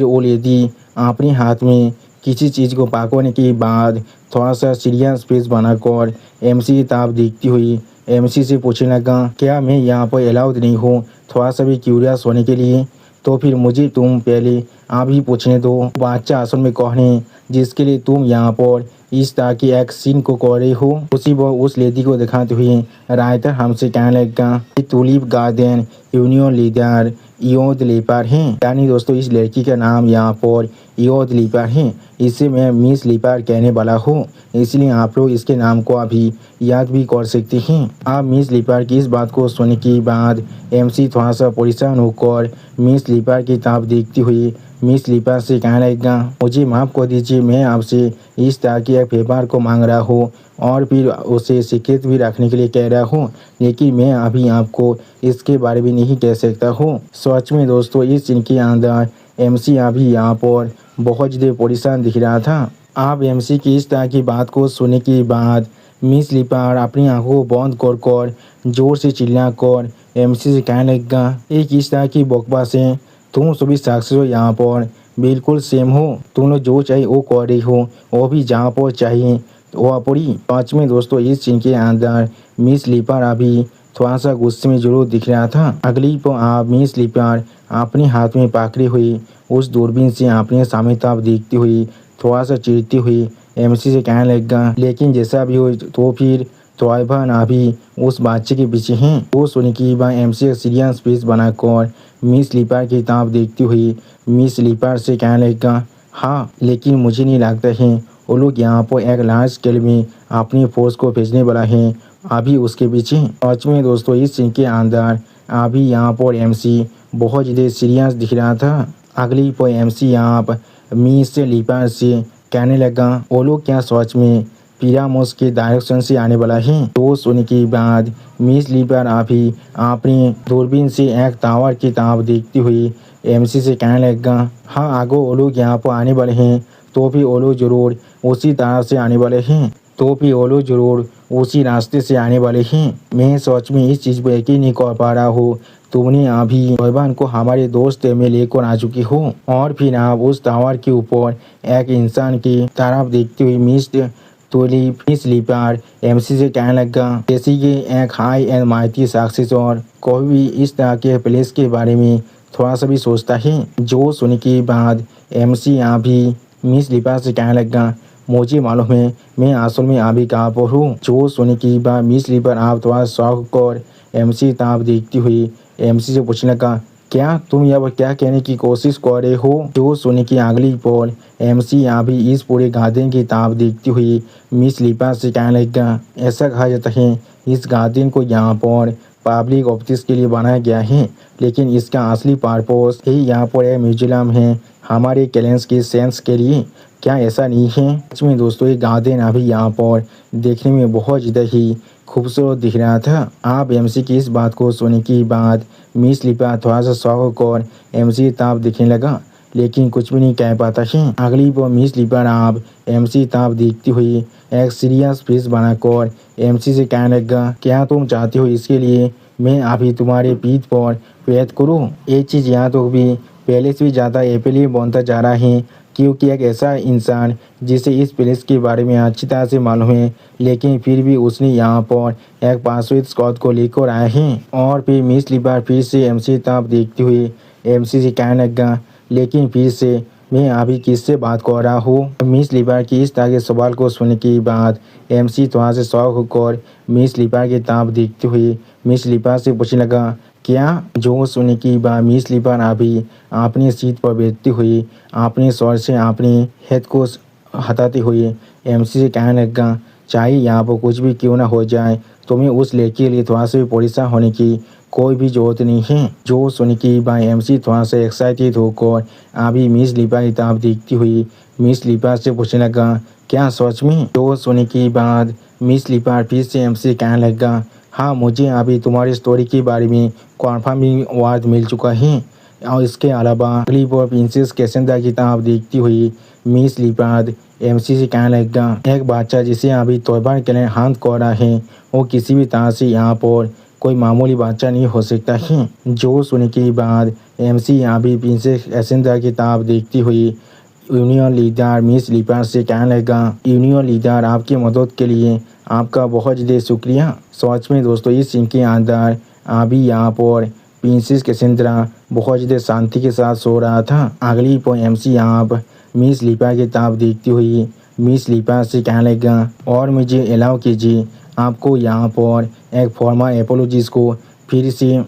वो लेडी अपने हाथ में किसी चीज़ को पकड़ने के बाद थोड़ा सा सीरियस फेस बनाकर एमसी की तरफ देखती हुई एमसी से पूछने लगा, क्या मैं यहाँ पर अलाउड नहीं हूँ थोड़ा सा भी क्यूरियस होने के लिए? तो फिर मुझे तुम पहले आप ही पूछने दो, बच्चा असल में कौन है जिसके लिए तुम यहाँ पर इस तरह की एक सीन को कर रही हो? उसी वो उस लेडी को दिखाते हुए राइटर हमसे कहने लगा, टूलिप गार्डन यूनियन लीडर इयोद लीपर है। यानी दोस्तों इस लड़की का नाम यहाँ पर इयोद लीपर है, इसे मैं मिस लीपर कहने वाला हूँ, इसलिए आप लोग इसके नाम को अभी याद भी कर सकते हैं। आप मिस लीपर की इस बात को सुनने के बाद एमसी थोड़ा सा परेशान होकर मिस लीपर की तरफ देखती हुई मिस लीपर से कहने लगा, मुझे माफ़ कर दीजिए, मैं आपसे इस तरह की एक फेवर को मांग रहा हूँ और फिर उसे सीक्रेट भी रखने के लिए कह रहा हूँ, लेकिन मैं अभी आपको इसके बारे में नहीं कह सकता हूँ। सच में दोस्तों इस सीन के अंदर एमसी अभी यहाँ पर बहुत ज़्यादा परेशान दिख रहा था। आप एमसी की इस तरह की बात को सुनने के बाद मिस लीपर अपनी आंखों को बंद कर जोर से चिल्लाकर एमसी से कहने लगा, एक इस तरह की बकवास है, तुम सभी शख्स यहाँ पर बिल्कुल सेम हो, तुम लोग जो चाहिए वो कर रही हो, वो भी जहाँ पर चाहिए वो पड़ी। पाँच में दोस्तों इस सीन के अंदर मिस लीपर अभी थोड़ा सा गुस्से में जरूर दिख रहा था। अगली पर आप मिस लीपर अपने हाथ में पकड़ी हुई उस दूरबीन से अपने सामने तरफ देखती हुई थोड़ा सा चिढ़ती हुई एमसी से कहने लगा, लेकिन जैसा भी हो तो फिर तोयबा अभी उस बच्चे के पीछे हैं। वो सुन की वह एमसी का सीरियस फेस बनाकर मिस लीपर की तरफ देखती हुई मिस लीपर से कहने लगा, हाँ लेकिन मुझे नहीं लगता है वो लोग यहाँ पर एक लार्ज स्केल में अपनी फोर्स को भेजने वाला है अभी उसके पीछे। सच में दोस्तों इस सीन के अंदर अभी यहाँ पर एमसी बहुत ज़्यादा सीरियस दिख रहा था। अगली पर एमसी यहाँ पर मिस लीपर से कहने लगा वो लोग क्या सच में पिरामोस के डायरेक्शन से आने वाला है। तो सुनने के बाद मिस लीपर अभी अपनी दूरबीन से एक टावर की तरफ देखती हुई एमसी से कहने लगा हाँ आगो वो लोग यहाँ पर आने वाले हैं तो भी वो लोग जरूर उसी तरह से आने वाले हैं, तो भी वो लोग जरूर उसी रास्ते से आने वाले हैं। मैं सच में इस चीज़ पर यकीन नहीं कर पा रहा हूँ। तुमने अभी शोएबान को हमारे दोस्त में लेकर आ चुकी हो और फिर आप उस टावर के ऊपर एक इंसान की तरफ देखते हुए मिस लीपर एमसी से कहने लगा जैसे कि एक हाई एंड माइटी सक्सेस और कोई भी इस तरह के प्लेस के बारे में थोड़ा सा भी सोचता है। जो सुनने के बाद एमसी यहाँ भी मिस लीपर से कहने लगा मुझे मालूम है मैं असल में अभी कहाँ पर हूँ। जो सुनने के बाद मिस लीपर आप थोड़ा शौक और एमसी ताप देखती हुई एमसी से पूछने लगा क्या तुम यहाँ पर क्या कहने की कोशिश कर रहे हो। जो सुनने की अगली पल एमसी यहाँ भी इस पूरे गार्डन की ताप देखती हुई मिस लीपर से कहने लगा ऐसा कहा जाता है इस गार्डन को यहाँ पर पब्लिक ऑफिस के लिए बनाया गया है लेकिन इसका असली पर्पस ही यहाँ पर एक म्यूजियम है हमारे कैलेंस के सेंस के लिए। क्या ऐसा नहीं है। सच में दोस्तों ये गार्डन अभी यहाँ पर देखने में बहुत ज़्यादा ही खूबसूरत दिख रहा था। आप एमसी की इस बात को सुनने के बाद मिस लीपर थोड़ा सा शौक और एमसी ताप दिखने लगा लेकिन कुछ भी नहीं कह पाता है। अगली बार मिस लीपर आप एमसी ताप देखती हुई एक सीरियस फेस बनाकर एमसी से कहने लगा क्या तुम चाहती हो इसके लिए मैं अभी तुम्हारे पीठ पर पैद करूँ। ये चीज़ यहाँ तो भी पहले से भी ज़्यादा एपली बनता जा रहा है क्योंकि एक ऐसा इंसान जिसे इस प्लेस के बारे में अच्छी तरह से मालूम है लेकिन फिर भी उसने यहाँ पर एक पासवेद स्कॉट को लेकर आए हैं। और फिर मिस लीपर फिर से एमसी ताप देखते हुए एमसी से कहने लगा लेकिन फिर से मैं अभी किससे बात कर रहा हूँ। मिस लीपर की इस तरह के सवाल को सुनने के बाद एमसी थोड़ा से शौक होकर मिस लीपर की ताप देखते हुए मिस लीपर से पूछने लगा क्या। जो सुनने की बाद मिस लीपर अभी अपनी सीट पर बैठती हुई अपने स्वर से अपनी हेड को हटाते हुए एमसी से कहने लगा चाहे यहाँ पर कुछ भी क्यों ना हो जाए तुम्हें उस लड़की के लिए थोड़ा सा भी परेशान होने की कोई भी जरूरत नहीं है। जो सुनने की बाद एमसी थोड़ा सा एक्साइटेड होकर अभी मिस लीपर की तरफ देखती हुई मिस लीपर से पूछने लगा क्या सच में। जो सुनने के बाद मिस लीपर फिर से एमसी कहने लगा हाँ मुझे अभी तुम्हारी स्टोरी के बारे में कन्फर्मिंग वर्ड मिल चुका है। और इसके अलावा अगली बार प्रिंसेस कैसेंड्रा की तरफ देखती हुई मिस लीपर एमसी से कहने लगा एक बच्चा जिसे अभी तौबा के लिए हाथ कर रहा है वो किसी भी तरह से यहाँ पर कोई मामूली बच्चा नहीं हो सकता है। जो सुनने के बाद एमसी यहाँ भी प्रिंसेस कैसेंड्रा की तरफ देखती हुई यूनियन लीडर मिस लीपर से कहने लगा यूनियन लीडर आपकी मदद के लिए आपका बहुत ज़्यादा शुक्रिया। सच में दोस्तों इस सीन के अंदर अभी यहाँ पर प्रिंसेस कैसेंड्रा बहुत ज़्यादा शांति के साथ सो रहा था। अगली पर एमसी यहाँ पर मिस लीपर की तरफ देखती हुई मिस लीपर से कहने लगा और मुझे अलाउ कीजिए आपको यहाँ पर एक फॉर्मल एपोलॉजीज को फिर से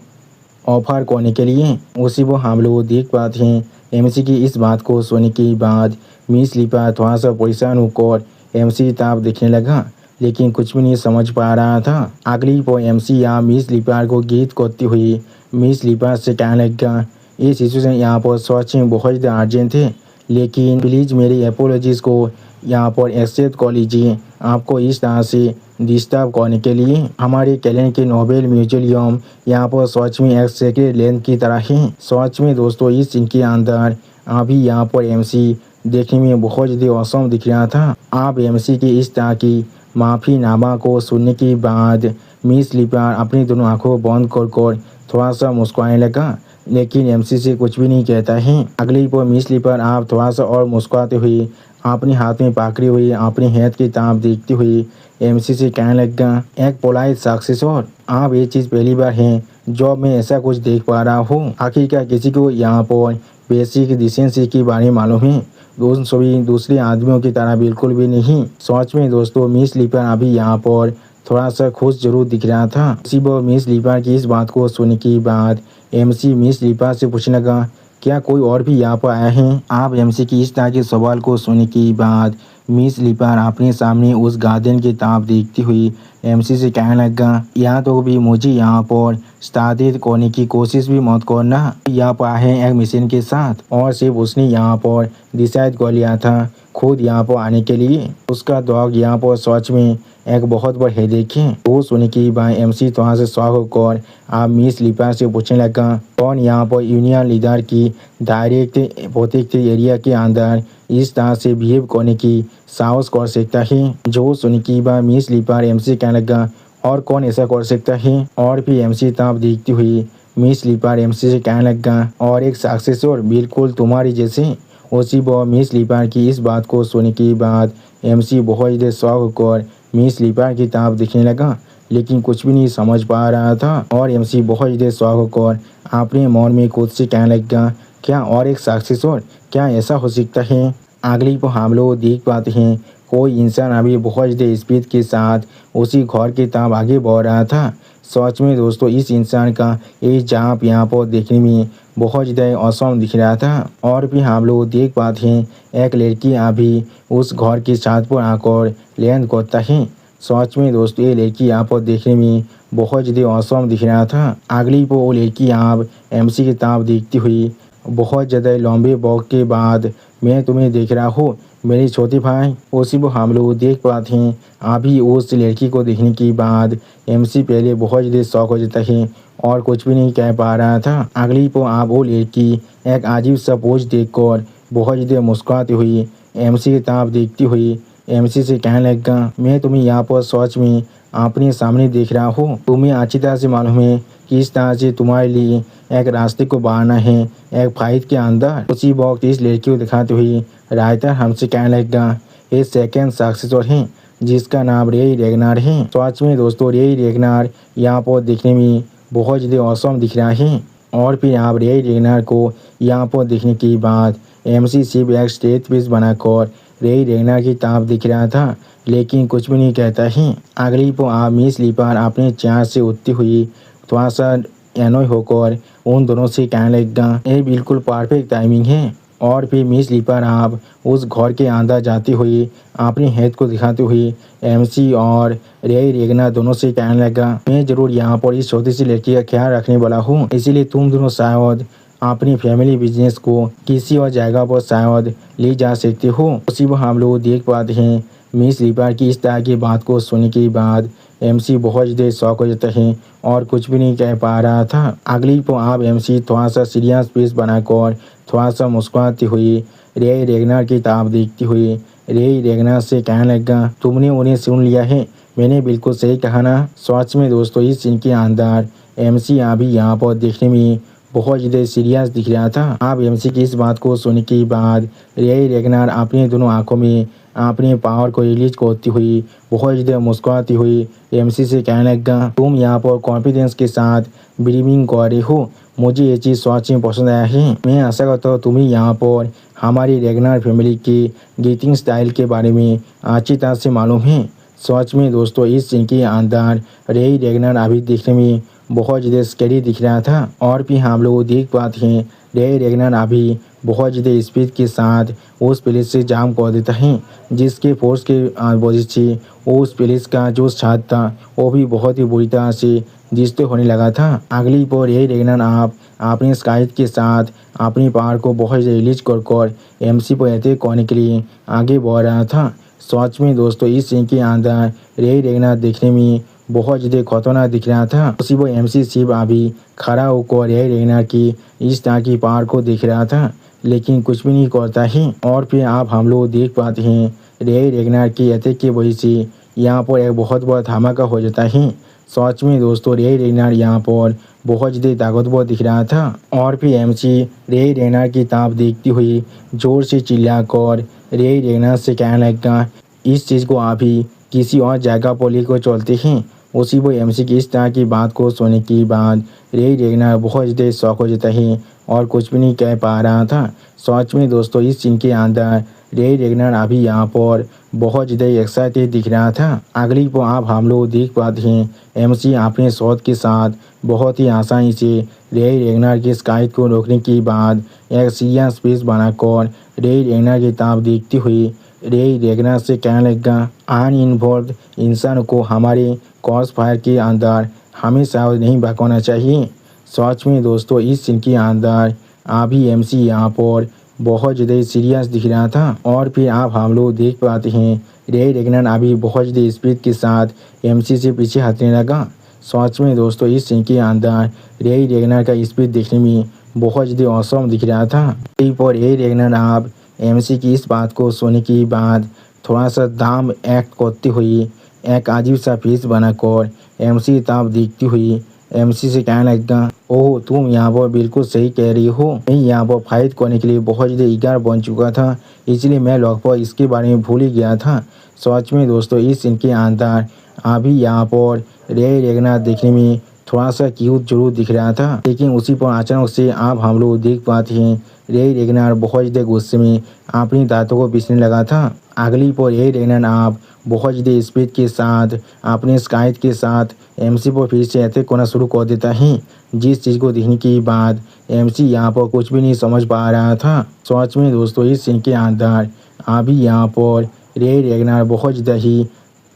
ऑफर करने के लिए। उसी वो हम लोग देख पाते हैं एमसी की इस बात को सुनने के बाद मिस लीपर थोड़ा सा परेशान होकर एमसी की तरफ देखने लगा लेकिन कुछ भी नहीं समझ पा रहा था। अगली पर एमसी यहाँ मिस लीपर को गीत करती हुई मिस लीपर से कहने लगा ये सिचुएशन यहाँ पर सच में बहुत ज़्यादा अर्जेंट है लेकिन प्लीज़ मेरी एपोलॉजीज़ को यहाँ पर एक्सेप्ट कर लीजिए। आपको इस तरह से डिस्टर्ब करने के लिए हमारे कैलेंडर के नोबेल म्यूजियम यहाँ पर सच में एक सेक्रेट लैंड की तरह है। सच में दोस्तों इस सीन के अंदर अभी यहाँ पर एमसी देखने में बहुत ज़्यादा औसम दिख रहा था। आप एमसी की इस तरह की माफ़ीनामा को सुनने के बाद मिस लीपर अपनी दोनों आंखों बंद कर थोड़ा सा मुस्कुराने लगा लेकिन एमसी से कुछ भी नहीं कहता है। अगली पर मिस लीपर आप थोड़ा सा और मुस्कुराते हुए अपने हाथ में पकड़ी हुई अपनी हेड की तरफ देखती हुई एमसी से कहने लगा एक पोलाइट सक्सेसर आप ये चीज़ पहली बार है जो मैं ऐसा कुछ देख पा रहा हूँ। आखिरकार किसी को यहाँ पर बेसिक डिसेंसी के बारे में मालूम है सभी दूसरे आदमियों की तरह बिल्कुल भी नहीं। सच में दोस्तों मिस लीपर अभी यहाँ पर थोड़ा सा खुश जरूर दिख रहा था। इसी पर मिस लीपर की इस बात को सुनने के बाद एमसी मिस लीपर से पूछने लगा क्या कोई और भी यहाँ पर आया है। आप एमसी की इस तरह के सवाल को सुनने के बाद मिस लिपर अपने सामने उस गार्डन की तरफ देखती हुई एमसी से कहने लगा, यहाँ तो भी मुझे यहाँ पर स्थापित करने की कोशिश भी मत करना। यहाँ पर आए एक मिशन के साथ और सिर्फ उसने यहाँ पर डिसाइड कर लिया था खुद यहाँ पर आने के लिए। उसका डॉग यहाँ पर सच में एक बहुत बड़ा हेडेक है। वो सुनने के बाद एमसी वहाँ से शॉक होकर आप मिस लिपर से पूछने लगा, कौन यहाँ पर यूनियन लीडर की डायरेक्ट प्रोटेक्टेड एरिया के अंदर इस तरह से बिहेव करने की साहस कर सकता है। जो सुनने के बाद मिस लिपर एमसी कहने लगा, और कौन ऐसा कर सकता है। और फिर एमसी तरफ देखती हुई मिस लिपर एमसी से कहने लगा, और एक सक्सेसर बिल्कुल तुम्हारी जैसे। उसी वह मिस लिपर की इस बात को सुनने के बाद एमसी बहुत देर शौक होकर मिस लिपर की तरफ देखने लगा, लेकिन कुछ भी नहीं समझ पा रहा था। और एमसी बहुत देर शौक होकर अपने मन में खुद से कहने लगा, क्या और एक सक्सेसर, क्या ऐसा हो सकता है। अगली को हम लोग देख पाते हैं कोई इंसान अभी बहुत देर स्पीड के साथ उसी घर की तरफ आगे बढ़ रहा था। सच में दोस्तों इस इंसान का ये जाप यहाँ पर देखने में बहुत ज़्यादा औसम दिख रहा था। और भी हम लोग देख पाते हैं एक लड़की अभी उस घर की छत पर आकर लैंड करता है। सच में दोस्तों ये लड़की यहाँ पर देखने में बहुत ज़्यादा औसम दिख रहा था। अगली को वो लड़की आप एमसी की तरफ देखती हुई, बहुत ज़्यादा लंबे वक्त के बाद मैं तुम्हें देख रहा हूँ मेरी छोटी भाई। उसी को हम लोग देख पाते हैं अभी उस लड़की को देखने के बाद एमसी पहले बहुत ज़्यादा शौक हो जाता है और कुछ भी नहीं कह पा रहा था। अगली को आप वो लड़की एक अजीब सा पोज देखकर बहुत ज़्यादा मुस्कुराती हुई एमसी की तरफ देखती हुई एमसी से कहने लगा, मैं तुम्हें यहाँ पर सच में अपने सामने देख रहा हूँ। तुम्हें अच्छी तरह से मालूम है किस तरह से तुम्हारे लिए एक रास्ते को बढ़ाना है एक फाइट के अंदर। उसी वक्त इस लड़की को दिखाते हुए राइटर हमसे कहने लगा, ये सेकेंड सक्सेसर है जिसका नाम रे रेगनार है। सच में दोस्तों रे रेगनार यहाँ पर देखने में बहुत ज़्यादा औसम दिख रहा है। और फिर आप रे रेगनार को यहाँ पर देखने के बाद एमसी सिर्फ एक स्टेज पीस बनाकर रे रेगनार की तरफ दिख रहा था, लेकिन कुछ भी नहीं कहता है। अगली को आप मिस लिपर अपने चेयर से उठती हुई थोड़ा सा एनोय होकर उन दोनों से कहने लगा, ये बिल्कुल परफेक्ट टाइमिंग है। और फिर मिस लिपर आप उस घर के अंदर जाती हुई अपनी हेड को दिखाती हुई एमसी और रे रेगना दोनों से कहने लगा, मैं जरूर यहाँ पर इस छोटी सी लड़की का ख्याल रखने वाला हूँ, इसीलिए तुम दोनों शायद अपनी फैमिली बिजनेस को किसी और जगह पर शायद ले जा सकते हो। उसी को हम लोग देख पाते हैं मिस लिपर की इस तरह की बात को सुनने के बाद एमसी बहुत ज़्यादा शौक हो जाता है और कुछ भी नहीं कह पा रहा था। अगली को आप एमसी थोड़ा सा सीरियस फेस बनाकर थोड़ा सा मुस्कुराती हुई रे रेगनार की तरफ देखती हुई रे रेगनार से कहने लगा, तुमने उन्हें सुन लिया है, मैंने बिल्कुल सही कहा ना। सच में दोस्तों इस सीन के अंदर एमसी अभी यहाँ पर देखने में बहुत ज़्यादा सीरियस दिख रहा था। आप एमसी की इस बात को सुनने के बाद रे रेगनार अपने दोनों आंखों में अपने पावर को रिलीज करती हुई बहुत ज़्यादा मुस्कुराती हुई एमसी से कहने लगा, तुम यहाँ पर कॉन्फिडेंस के साथ ब्रीमिंग कर रहे हो, मुझे ये चीज़ सच में पसंद आया है। मैं आशा करता हूँ तुम्हें यहाँ पर हमारी रेगनार फैमिली के गेटिंग स्टाइल के बारे में अच्छी तरह से मालूम है। सच में दोस्तों इस सीन के अंदर रे रेगनार अभी देखने में बहुत ज़्यादा स्कैरी दिख रहा था। और फिर हम लोग देख पाते हैं रे रेगनार अभी बहुत ज़्यादा स्पीड के साथ उस प्लेस से जाम कर देता है, जिसके फोर्स के वजह से उस प्लेस का जो छत था वो भी बहुत ही बुरी तरह से डिस्ट्रॉय होने लगा था। अगली पर रे रेगनार आप अपने स्काइट के साथ अपनी पावर को बहुत ज़्यादा रिलीज कर एमसी पर अटैक करने के लिए आगे बढ़ रहा था। सच में दोस्तों इस सीन के अंदर रे रेगनार देखने में बहुत ज़्यादा खतरनाक दिख रहा था। उसी वो एमसी सिर्फ अभी खड़ा होकर रे रेगनार की इस तरह की पावर को देख रहा था, लेकिन कुछ भी नहीं करता है। और फिर आप हम लोग देख पाते हैं रे रेगनार की अटैक की वजह से यहाँ पर एक बहुत बड़ा धमाका हो जाता है। सच में दोस्तों रे रेगनार यहाँ पर बहुत ज़्यादा ताकतवर दिख रहा था। और फिर एमसी रे रेगनार की तरफ देखती हुई जोर से चिल्लाकर रे रेगनार से कहने लगा, इस चीज़ को अभी किसी और जगह पर लेकर चलते हैं। उसी वो एमसी की इस तरह की बात को सुनने के बाद रे रेगनार बहुत ज़्यादा शौक हो जाता है और कुछ भी नहीं कह पा रहा था। सच में दोस्तों इस सीन के अंदर रे रेगनार अभी यहाँ पर बहुत ज़्यादा एक्साइटेड दिख रहा था। अगली को आप हम लोग देख पाते हैं एमसी अपने शॉट के साथ बहुत ही आसानी से रे रेगनार के स्काइट को रोकने के बाद एक सीरियस स्पेस बनाकर रे रेगनार की तरफ देखती हुई रे रेगनार से कहने लगा, अनइन्वॉल्व इंसान को हमारे क्रॉस फायर के अंदर हमेशा नहीं भगाना चाहिए। सच में दोस्तों इस सीन के अंदर अभी एमसी यहाँ पर बहुत ज़्यादा सीरियस दिख रहा था। और फिर आप हम लोग देख पाते हैं रे रेगनार अभी बहुत ज़्यादा स्पीड के साथ एमसी से पीछे हटने लगा। सच में दोस्तों इस सीन के अंदर रे रेगनार का स्पीड देखने में बहुत ज़्यादा औसम दिख रहा था। पर रे रेगनार आप एमसी की इस बात को सुनने के बाद थोड़ा सा दाम एक्ट करती हुई एक अजीब सा फेस बनाकर एमसी तब देखती हुई एमसी से कहने लगा, ओह तुम यहाँ पर बिल्कुल सही कह रही हो। मैं यहाँ पर फाइट करने के लिए बहुत ज़्यादा ईगर बन चुका था, इसलिए मैं लगभग इसके बारे में भूल ही गया था। सच में दोस्तों इस सीन के अंदर अभी यहाँ पर रे रेगनार देखने में थोड़ा सा क्यूट जरूर दिख रहा था, लेकिन उसी पर अचानक से आप हम लोग देख पाते हैं रे रेगनार बहुत ज़्यादा गुस्से में अपनी दांतों को पीसने लगा था। अगली पर रे रेगनार आप बहुत ज़्यादा स्पीड के साथ अपने स्काइट के साथ एमसी पर फिर से अटैक करना शुरू कर देता है, जिस चीज़ को देखने के बाद एमसी यहाँ पर कुछ भी नहीं समझ पा रहा था। सच में दोस्तों इस सीन के अंदर अभी यहाँ पर रे रेगनार बहुत ज़्यादा ही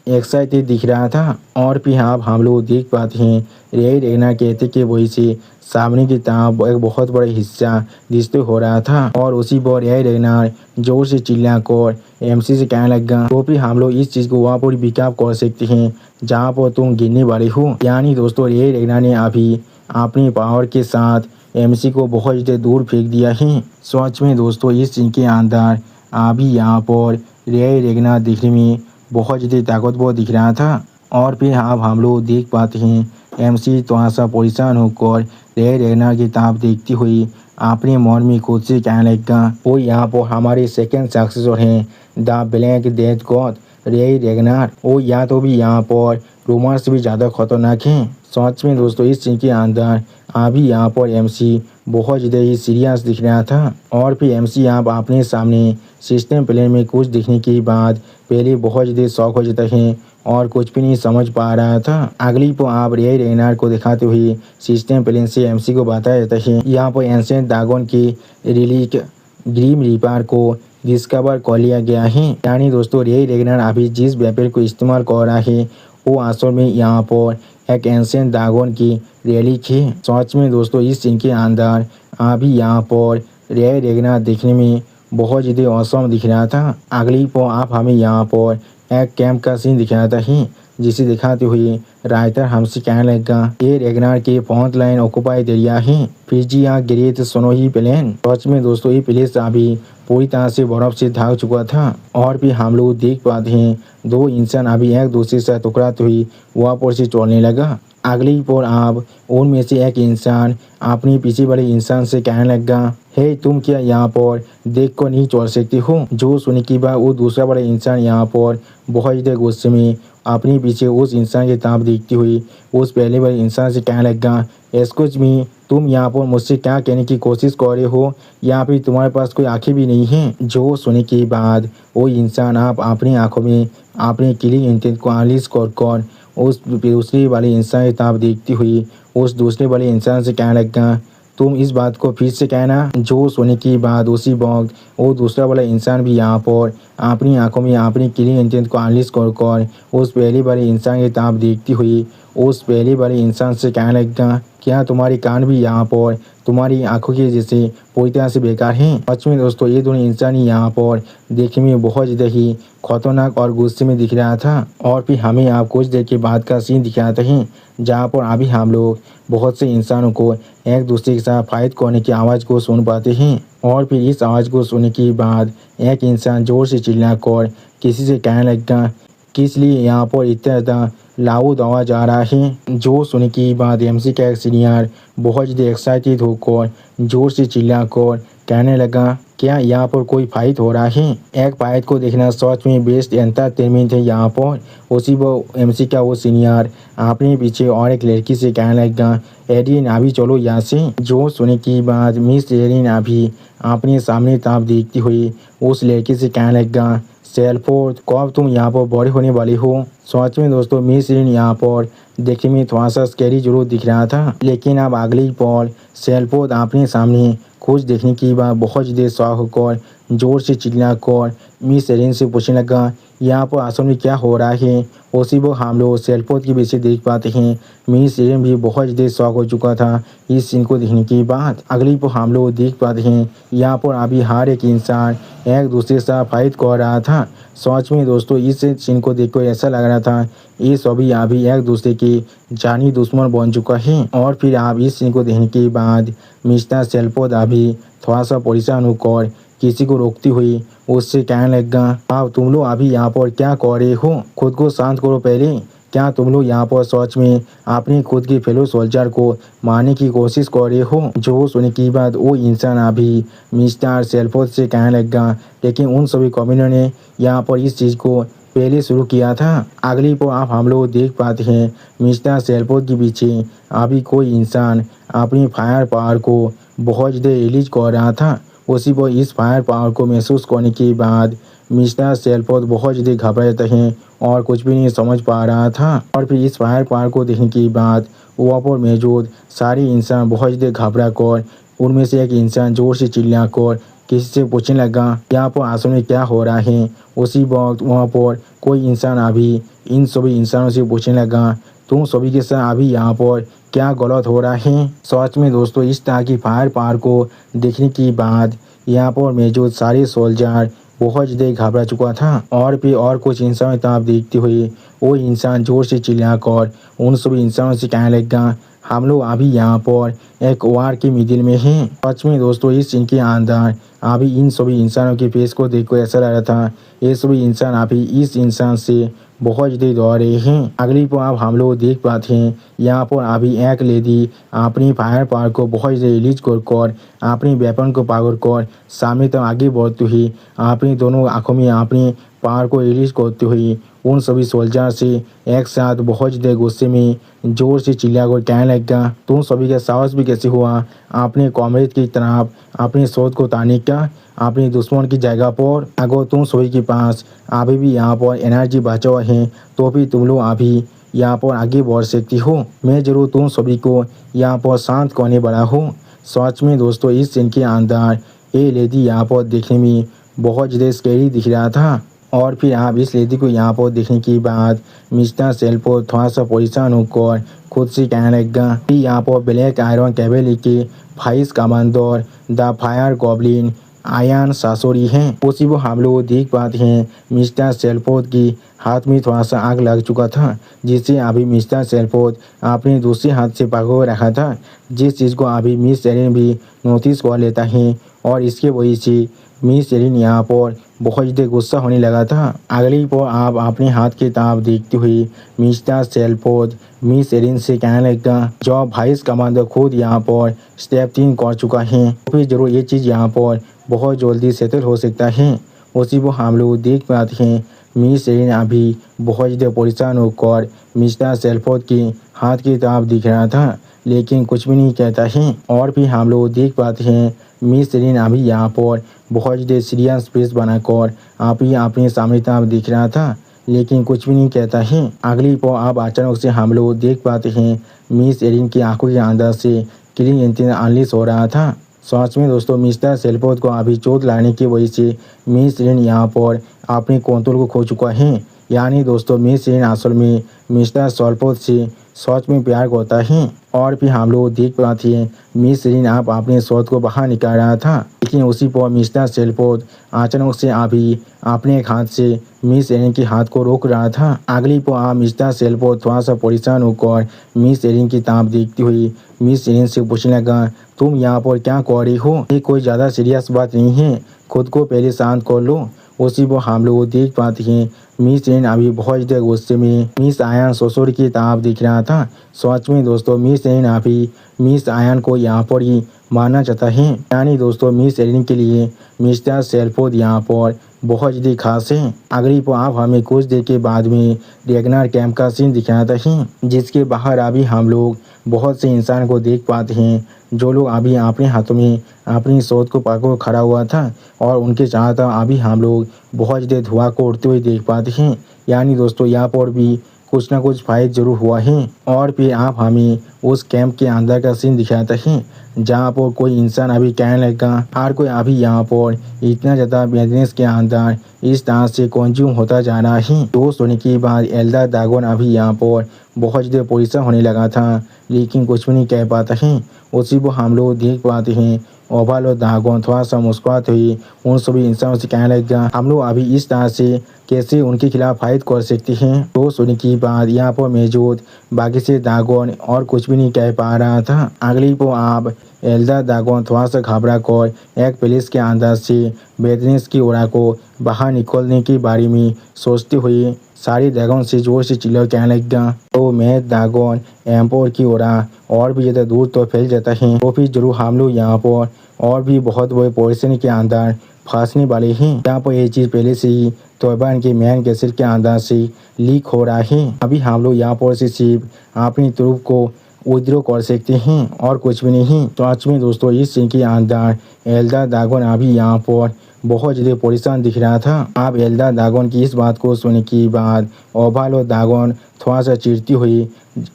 एक्साइटेड दिख रहा था। और फिर आप हम लोग देख पाते हैं रे रेगनार कहते कि वही से सामने की तरफ एक बहुत बड़ा हिस्सा डिस्टे हो रहा था। और उसी पर रे रेगनार जोर से चिल्लाकर एमसी से कहने लगा, तो फिर हम लोग इस चीज़ को वहाँ पर पिकअप कर सकते हैं जहाँ पर तुम गिरने वाले हो। यानी दोस्तों रे रेगनार ने अभी अपनी पावर के साथ एमसी को बहुत ज़्यादा दूर फेंक दिया है। सच में दोस्तों इस सीन के अंदर अभी यहाँ पर रे रेगनार देखने में बहुत ज़्यादा ताकतवर दिख रहा था। और फिर आप हम लोग देख पाते हैं एमसी थोड़ा सा परेशान होकर रे रेगनार की तरफ देखती हुई अपने मन में खुद से कहने लगा, वो यहाँ पर हमारे सेकंड सक्सेसर हैं द ब्लैक डेथ गॉड रे रेगनार। वो या तो भी यहाँ पर रूमर से भी ज़्यादा खतरनाक हैं। सच में दोस्तों इस सीन के अंदर अभी यहाँ पर एमसी बहुत ज़्यादा ही सीरियस दिख रहा था। और फिर एमसी आप अपने सामने सिस्टम प्लेन में कुछ देखने के बाद पहले बहुत ज़्यादा शौक हो जाता है और कुछ भी नहीं समझ पा रहा था। अगली पर आप रे रेगनार को दिखाते हुए सिस्टम प्लेन से एमसी को बताया जाता है यहाँ पर एंशिएंट ड्रैगन की रिलीक ग्रीम रीपर को डिस्कवर कर लिया गया है। यानी दोस्तों रे रेगनार अभी जिस वेपन को इस्तेमाल कर रहा है वो असल में यहाँ पर एक एंशिएंट ड्रैगन की रिलीक है। सच में दोस्तों इस सीन के अंदर अभी यहाँ पर रे रेगनार देखने में बहुत ज़्यादा औसम दिख रहा था। अगली पर आप हमें यहाँ पर एक कैंप का सीन दिखाता है, जिसे दिखाते हुए राइटर हमसे कहने लगा, ये रेगनार के फ्रंट लाइन ऑक्युपाइड एरिया है, फिजिया ग्रेट स्नोई प्लेन। सच में दोस्तों ये प्लेस अभी पूरी तरह से बर्फ से ढक चुका था। और फिर हम लोग देख पाते हैं दो इंसान अभी एक दूसरे से टकराते हुए वहाँ पर से चलने लगा। अगली पर आप उनमें से एक इंसान अपने पीछे वाले इंसान से कहने लगा, हे तुम क्या यहाँ पर देख कर नहीं चल सकते हो। जो सुनने के बाद वो दूसरा वाला इंसान यहाँ पर बहुत ज़्यादा गुस्से में अपने पीछे उस इंसान की तरफ देखती हुई उस पहले वाले इंसान से कहने लगा, एक्सक्यूज मी, तुम यहाँ पर मुझसे क्या कहने की कोशिश कर रहे हो, यहाँ पे तुम्हारे पास कोई आंखें भी नहीं हैं। जो सुनने के बाद वो इंसान आप अपनी आंखों में अपने किलिंग इंटेंट को एनालिस कर उस दूसरे वाले इंसान की तरफ देखती हुई उस दूसरे वाले इंसान से कहने लगा, तुम इस बात को फिर से कहना। जो सुनने के बाद उसी वक्त वो दूसरा वाला इंसान भी यहाँ पर अपनी आंखों में अपनी किलिंग इंटेंट को एनालिस कर उस पहले वाले इंसान की तरफ देखती हुई उस पहले वाले इंसान से कहने लगा, क्या तुम्हारे कान भी यहाँ पर तुम्हारी आंखों के जैसे पूरी तरह से बेकार हैं। सच में दोस्तों ये दोनों इंसान ही यहाँ पर देखने में बहुत ज़्यादा ही खतरनाक और गुस्से में दिख रहा था। और फिर हमें आप कुछ देर के बाद का सीन दिखाते हैं जहाँ पर अभी हम लोग बहुत से इंसानों को एक दूसरे के साथ फाइट करने की आवाज़ को सुन पाते हैं। और फिर इस आवाज़ को सुनने के बाद एक इंसान जोर से चिल्लाकर किसी से कहने लगा, किस लिए यहाँ पर इतना ज़्यादा लाउड आवाज़ आ रहा है। जो सुनने के बाद एमसी का एक सीनियर बहुत ज़्यादा एक्साइटेड होकर जोर से चिल्लाकर कहने लगा, क्या यहाँ पर कोई फाइट हो रहा है। एक फाइट को देखना सच में बेस्ट एंटरटेनमेंट है यहाँ पर। उसी वो एमसी का वो सीनियर अपने पीछे और एक लड़की से कहने लगा, एरिन अभी चलो यहाँ से। जो सुनने के बाद मिस एरिन अभी अपने सामने ताप देखती हुई उस लड़की से कहने लगा, सेल्फोर्ड कब तुम यहाँ पर बड़े होने वाले हो। सच में दोस्तों मिस एरिन यहाँ पर देखने में थोड़ा सा स्कैरी जरूर दिख रहा था, लेकिन अब अगली पल सेल्फोर्ड अपने सामने कुछ देखने के बाद बहुत ज़्यादा शौक होकर जोर से चिल्लाकर मिस एरिन से पूछने लगा, यहाँ पर असल में क्या हो रहा है। उसी वो हम लोग सेल्फोन के पीछे देख पाते हैं मिस एरिन भी बहुत ज़्यादा शौक हो चुका था इस सीन को देखने के बाद। अगली पर हम लोग देख पाते हैं यहाँ पर अभी हर एक इंसान एक दूसरे के साथ फाइट कर रहा था। सच में दोस्तों इस सीन को देखकर ऐसा लग रहा था ये सभी अभी एक दूसरे के जानी दुश्मन बन चुका है। और फिर आप इस सीन को देखने के बाद मिस्टर सेल्फोन अभी थोड़ा सा परेशान होकर किसी को रोकती हुई उससे कहने लगा, आप तुम लोग अभी यहाँ पर क्या कर रहे हो, खुद को शांत करो पहले। क्या तुम लोग यहाँ पर सच में अपने खुद के फेलो सोल्जर को मारने की कोशिश कर रहे हो। जो सुनने के बाद वो इंसान अभी मिस्टर सेल्फोन से कहने लगा, लेकिन उन सभी कम्युनियों ने यहाँ पर इस चीज़ को पहले शुरू किया था। अगली पर आप हम लोग देख पाते हैं मिस्टर सेल्फोन के पीछे अभी कोई इंसान अपनी फायर पावर को बहुत ज़्यादा रिलीज कर रहा था। उसी पर इस फायर पावर को महसूस करने के बाद मिस्टर सेल्फोन बहुत ज़्यादा घबरा जाते हैं और कुछ भी नहीं समझ पा रहा था। और फिर इस फायर पावर को देखने के बाद वहाँ पर मौजूद सारे इंसान बहुत ज़्यादा घबरा कर उनमें से एक इंसान जोर से चिल्लाकर किसी से पूछने लगा, यहाँ पर असल में क्या हो रहा है। उसी वक्त वहाँ पर कोई इंसान अभी इन सभी इंसानों से पूछने लगा, तुम सभी के साथ अभी यहाँ पर क्या गलत हो रहा है। सच में दोस्तों इस तरह की फायर पावर को देखने के बाद यहाँ पर मौजूद सारे सोल्जर बहुत ज़्यादा घबरा चुका था। और फिर और कुछ इंसानों की तरफ देखते हुए वो इंसान जोर से चिल्लाकर उन सभी इंसानों से कहने लगा, हम लोग अभी यहाँ पर एक वार के मिडिल में हैं। सच में दोस्तों इस सीन के अंदर अभी इन सभी इंसानों के फेस को देखकर ऐसा लग रहा था ये सभी इंसान अभी इस इंसान से बहुत ज़्यादा दौड़ रहे हैं। अगली पर आप हम लोग देख पाते हैं यहाँ पर अभी एक लेडी अपनी फायर पावर को बहुत ज़्यादा रिलीज कर अपनी वेपन को पावर कर सामने तक आगे बढ़ती हुई अपनी दोनों आँखों में अपनी पावर को रिलीज करते हुए उन सभी सोल्जर से एक साथ बहुत ज़्यादा गुस्से में जोर से चिल्लाकर कहने लगा, तुम सभी का साहस भी कैसे हुआ अपने कॉमरेड की तरफ अपने शोध को ताने का अपने दुश्मन की जगह पर। अगर तुम सभी के पास अभी भी यहाँ पर एनर्जी बचा हुआ है तो भी तुम लोग अभी यहाँ पर आगे बढ़ सकती हो। मैं जरूर तुम सभी को यहाँ पर शांत करने वाला हूँ। सच में दोस्तों इस सीन के अंदर ये लेडी यहाँ पर देखने में बहुत ज़्यादा स्कैरी दिख रहा था। और फिर आप इस लेडी को यहाँ पर देखने के बाद मिस्टर सेल्फोन थोड़ा सा परेशान होकर खुद से कहने लगा कि यहाँ पर ब्लैक आयरन कैवेलरी के vice commander the fire goblin आयन सासोरी हैं। उसी वो हम लोग देख पाते हैं मिस्टर सेल्फोन की हाथ में थोड़ा सा आग लग चुका था जिससे अभी मिस्टर सेल्फोन अपने दूसरे हाथ से पकड़ रखा था, जिस चीज़ को अभी मिस एरिन भी नोटिस कर लेता है। और इसके वजह से मिस एरिन यहाँ पर बहुत ज़्यादा गुस्सा होने लगा था। अगली पर आप अपने हाथ की तरफ देखते हुए मिस्टर सेल्फोन मिस एरिन से कहने लगा, जो वाइस कमांडर खुद यहाँ पर स्टेप 3 कर चुका है तो फिर जरूर ये चीज़ यहाँ पर बहुत जल्दी सेटल हो सकता है। उसी को हम लोग देख पाते हैं मिस एरिन अभी बहुत ज़्यादा परेशान होकर मिस्टर सेल्फोन के हाथ की तरफ दिख रहा था लेकिन कुछ भी नहीं कहता है। और फिर हम लोग देख पाते हैं मिस एरिन अभी यहाँ पर बहुत ज़्यादा सीरियस फेस बनाकर आप ही अपने सामने तरफ दिख रहा था लेकिन कुछ भी नहीं कहता है। अगली पर आप अचानक से हम लोग देख पाते हैं मिस एरिन की आंखों के अंदर से किलिंग इंस्टिंक्ट अनलीश हो रहा था। सच में दोस्तों मिस्टर सेल्फोन को अभी चोट लागने की वजह से मिस एरिन यहाँ पर अपने कंट्रोल को खो चुका है। यानी दोस्तों मिस एरिन असल में मिस्टर सेल्फोन से सच में प्यार करता है। और फिर हम लोग देख पाते हैं मिस एरिन आप अपने शौध को बाहर निकाल रहा था लेकिन उसी पर मिस्टर सेल्फोन अचानक से अभी अपने एक हाथ से मिस एरिन के हाथ को रोक रहा था। अगली पर आप मिस्टर सेल्फोन थोड़ा सा परेशान होकर मिस एरिन की तरफ देखती हुई मिस एरिन से पूछने लगा, तुम यहाँ पर क्या कर रही हो, ये कोई ज़्यादा सीरियस बात नहीं है, खुद को पहले शांत कर लो। उसी पर हम लोग देख पाते हैं मिस एरिन अभी बहुत ज़्यादा गुस्से में मिस आयन ससुर की तरफ दिख रहा था। सच में दोस्तों मिस एरिन अभी मिस आयन को यहाँ पर ही मारना चाहता है। यानी दोस्तों मिस एरिन के लिए मिस्टर सेल्फोन यहाँ पर बहुत ज़्यादा खास है। अगली पर आप हमें कुछ देर के बाद में रेगनार कैंप का सीन दिखाता है जिसके बाहर अभी हम लोग बहुत से इंसान को देख पाते हैं जो लोग अभी अपने हाथों में अपनी शोध को पकड़ खड़ा हुआ था और उनके चाहता अभी हम लोग बहुत ज़्यादा धुआं को उड़ते हुए देख पाते हैं। यानी दोस्तों यहाँ पर भी कुछ ना कुछ फाइट जरूर हुआ है। और फिर आप हमें उस कैंप के अंदर का सीन दिखाता है जहाँ पर कोई इंसान अभी कहने लगा हर कोई अभी यहाँ पर इतना ज़्यादा बिजनेस के अंदर इस तरह से कंज्यूम होता जा रहा है। तो सोने के बाद एल्डर ड्रैगन अभी यहाँ पर बहुत ज़्यादा परेशान होने लगा था, लेकिन कुछ भी नहीं कह पाता है। उसी को हम लोग देख पाते हैं ओवरलॉर्ड ड्रैगन थोड़ा सा मुस्कुराते हुए उन सभी इंसानों से कहने लगा हम लोग अभी इस तरह से कैसे उनके खिलाफ फाइट कर सकते हैं। तो सुनने की बात यहाँ पर मौजूद बाकी से ड्रैगन और कुछ भी नहीं कह पा रहा था। अगली को आप एल्डर ड्रैगन थोड़ा सा घबरा कर एक प्लेस के अंदर से बिजनेस की ओर को बाहर निकलने के बारे में सोचते हुए सारी ड्रैगन से जोर से चिल्ला कहने लगा। तो मैं ड्रैगन एम्पोर की ओर और भी ज़्यादा दूर तो फैल जाता है, तो फिर जरूर हम लोग यहाँ पर और भी बहुत बड़े पोजीशन के अंदर फंसने वाले हैं। यहाँ पर ये चीज़ पहले से ही तोयबान के मैन कैसल के अंदर से लीक हो रहा है। अभी हम लोग यहाँ पर से सिर्फ अपनी तरफ को विड्रॉ कर सकते हैं और कुछ भी नहीं। तो आज में दोस्तों इस सीन के अंदर एल्डर ड्रैगन अभी यहाँ पर बहुत ज़्यादा परेशान दिख रहा था। आप एल्डर ड्रैगन की इस बात को सुनने के बाद ओवरलॉर्ड ड्रैगन थोड़ा सा चिढ़ती हुई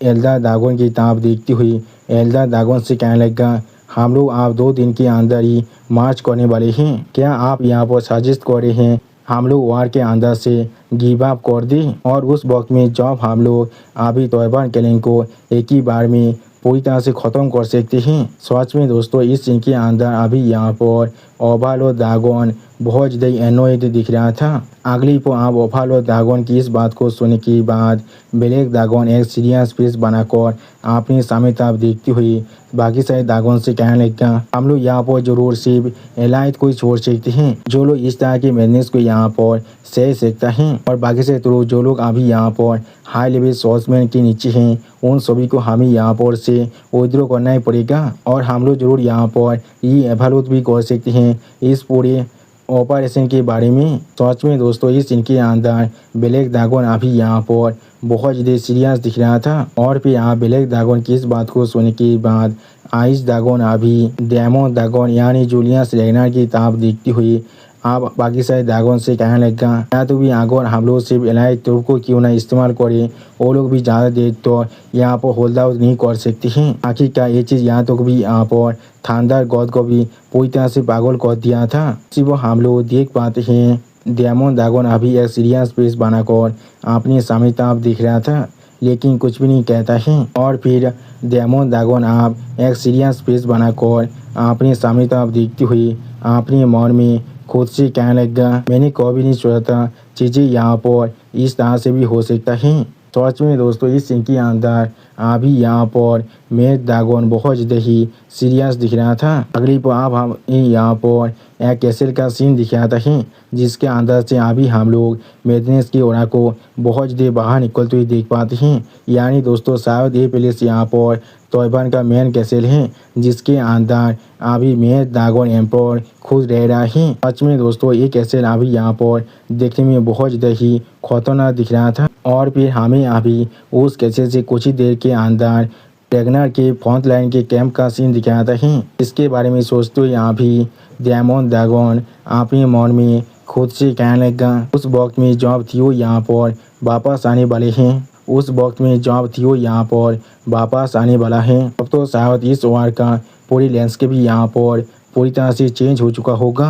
एल्डर ड्रैगन की तरफ देखती हुई एल्डर ड्रैगन से कहने लगा हम लोग आप 2 दिन के अंदर ही मार्च करने वाले हैं, क्या आप यहाँ पर सजेस्ट कर रहे हैं हम लोग वार के अंदर से गिव अप कर दें और उस वक्त में जब हम लोग अभी तोयबान क्लैन को एक ही बार में पूरी तरह से ख़त्म कर सकते हैं। सच में दोस्तों इस सीन के अंदर अभी यहाँ पर ओवरलॉर्ड ड्रैगन बहुत ज़्यादा एनोयड दिख रहा था। अगली पर आप ओवरलॉर्ड ड्रैगन की इस बात को सुनने के बाद ब्लैक ड्रैगन एक सीरियस फेस बनाकर अपने सामने तरफ देखती हुई बाकी सारे ड्रैगन से कहने लगा हम लोग यहाँ पर जरूर सिर्फ एलाइट को ही छोड़ सकते हैं जो लोग इस तरह के बिजनेस को यहाँ पर सह सकता है, और बाकी से तो जो लोग अभी यहाँ पर हाई लेवल सोर्समैन के नीचे हैं उन सभी को हमें यहाँ पर से विड्रॉ करना ही पड़ेगा। और हम लोग जरूर यहाँ पर ये एवलूट भी कर सकते हैं इस पूरे ऑपरेशन के बारे में। सच में दोस्तों इस इनके अंदर ब्लैक ड्रैगन अभी यहाँ पर बहुत ज़्यादा सीरियस दिख रहा था। और फिर यहाँ ब्लैक ड्रैगन की इस बात को सुनने के बाद आइस ड्रैगन अभी डायमंड ड्रैगन यानी जूलियस रेगनर की तरफ देखती हुई आप बाकी सारे ड्रैगन से कहने लगा या तो भी अगर हम लोग सिर्फ एलाइट तो को क्यों ना इस्तेमाल करें, वो लोग भी ज़्यादा देर तो यहाँ पर होल्ड आउट नहीं कर सकते हैं। आखिरकार ये चीज़ यहाँ तक भी यहाँ पर थंडर गॉड को भी पूरी तरह से पागल कर दिया था। सिर्फ हम लोग देख पाते हैं डायमंड ड्रैगन अभी एक सीरियस फेस बनाकर अपने सामने तरफ दिख रहा था, लेकिन कुछ भी नहीं कहता है। और फिर डायमंड ड्रैगन आप एक सीरियस फेस बनाकर अपने सामने तरफ देखती हुई अपने मन में खुद से कहने लगा मैंने कभी नहीं सोचा था चीज़ें यहाँ पर इस तरह से भी हो सकता है। सच में दोस्तों इस सीन के अंदर अभी यहाँ पर मेड ड्रैगन बहुत ज़्यादा ही सीरियस दिख रहा था। अगली पर अब हम यहाँ पर एक कैसल का सीन दिखाता है जिसके अंदर से अभी हम लोग मेडनेस की ओर को बहुत ज़्यादा बाहर निकलते हुए देख पाते हैं। यानी दोस्तों शायद ये प्लेस यहाँ पर तोयबान का मेन कैसल है जिसके अंदर अभी मेड ड्रैगन एम्पायर खुद रह रहा है। सच में दोस्तों ये कैसल अभी यहाँ पर देखने में बहुत ज़्यादा ही खतरनाक दिख रहा था। और फिर हमें अभी उस कैसल से कुछ ही देर के अंदर रेगनर के फ्रंट लाइन के कैंप का सीन दिखाता है। इसके बारे में सोचते हुए यहाँ भी डायमंड ड्रैगन अपने मन में खुद से कहने लगा उस वक्त में जब थियो यहाँ पर वापस आने वाले हैं, उस वक्त में जब थियो यहाँ पर वापस आने वाला है अब तो शायद इस वार का पूरी लैंडस्केप भी यहाँ पर पूरी तरह से चेंज हो चुका होगा।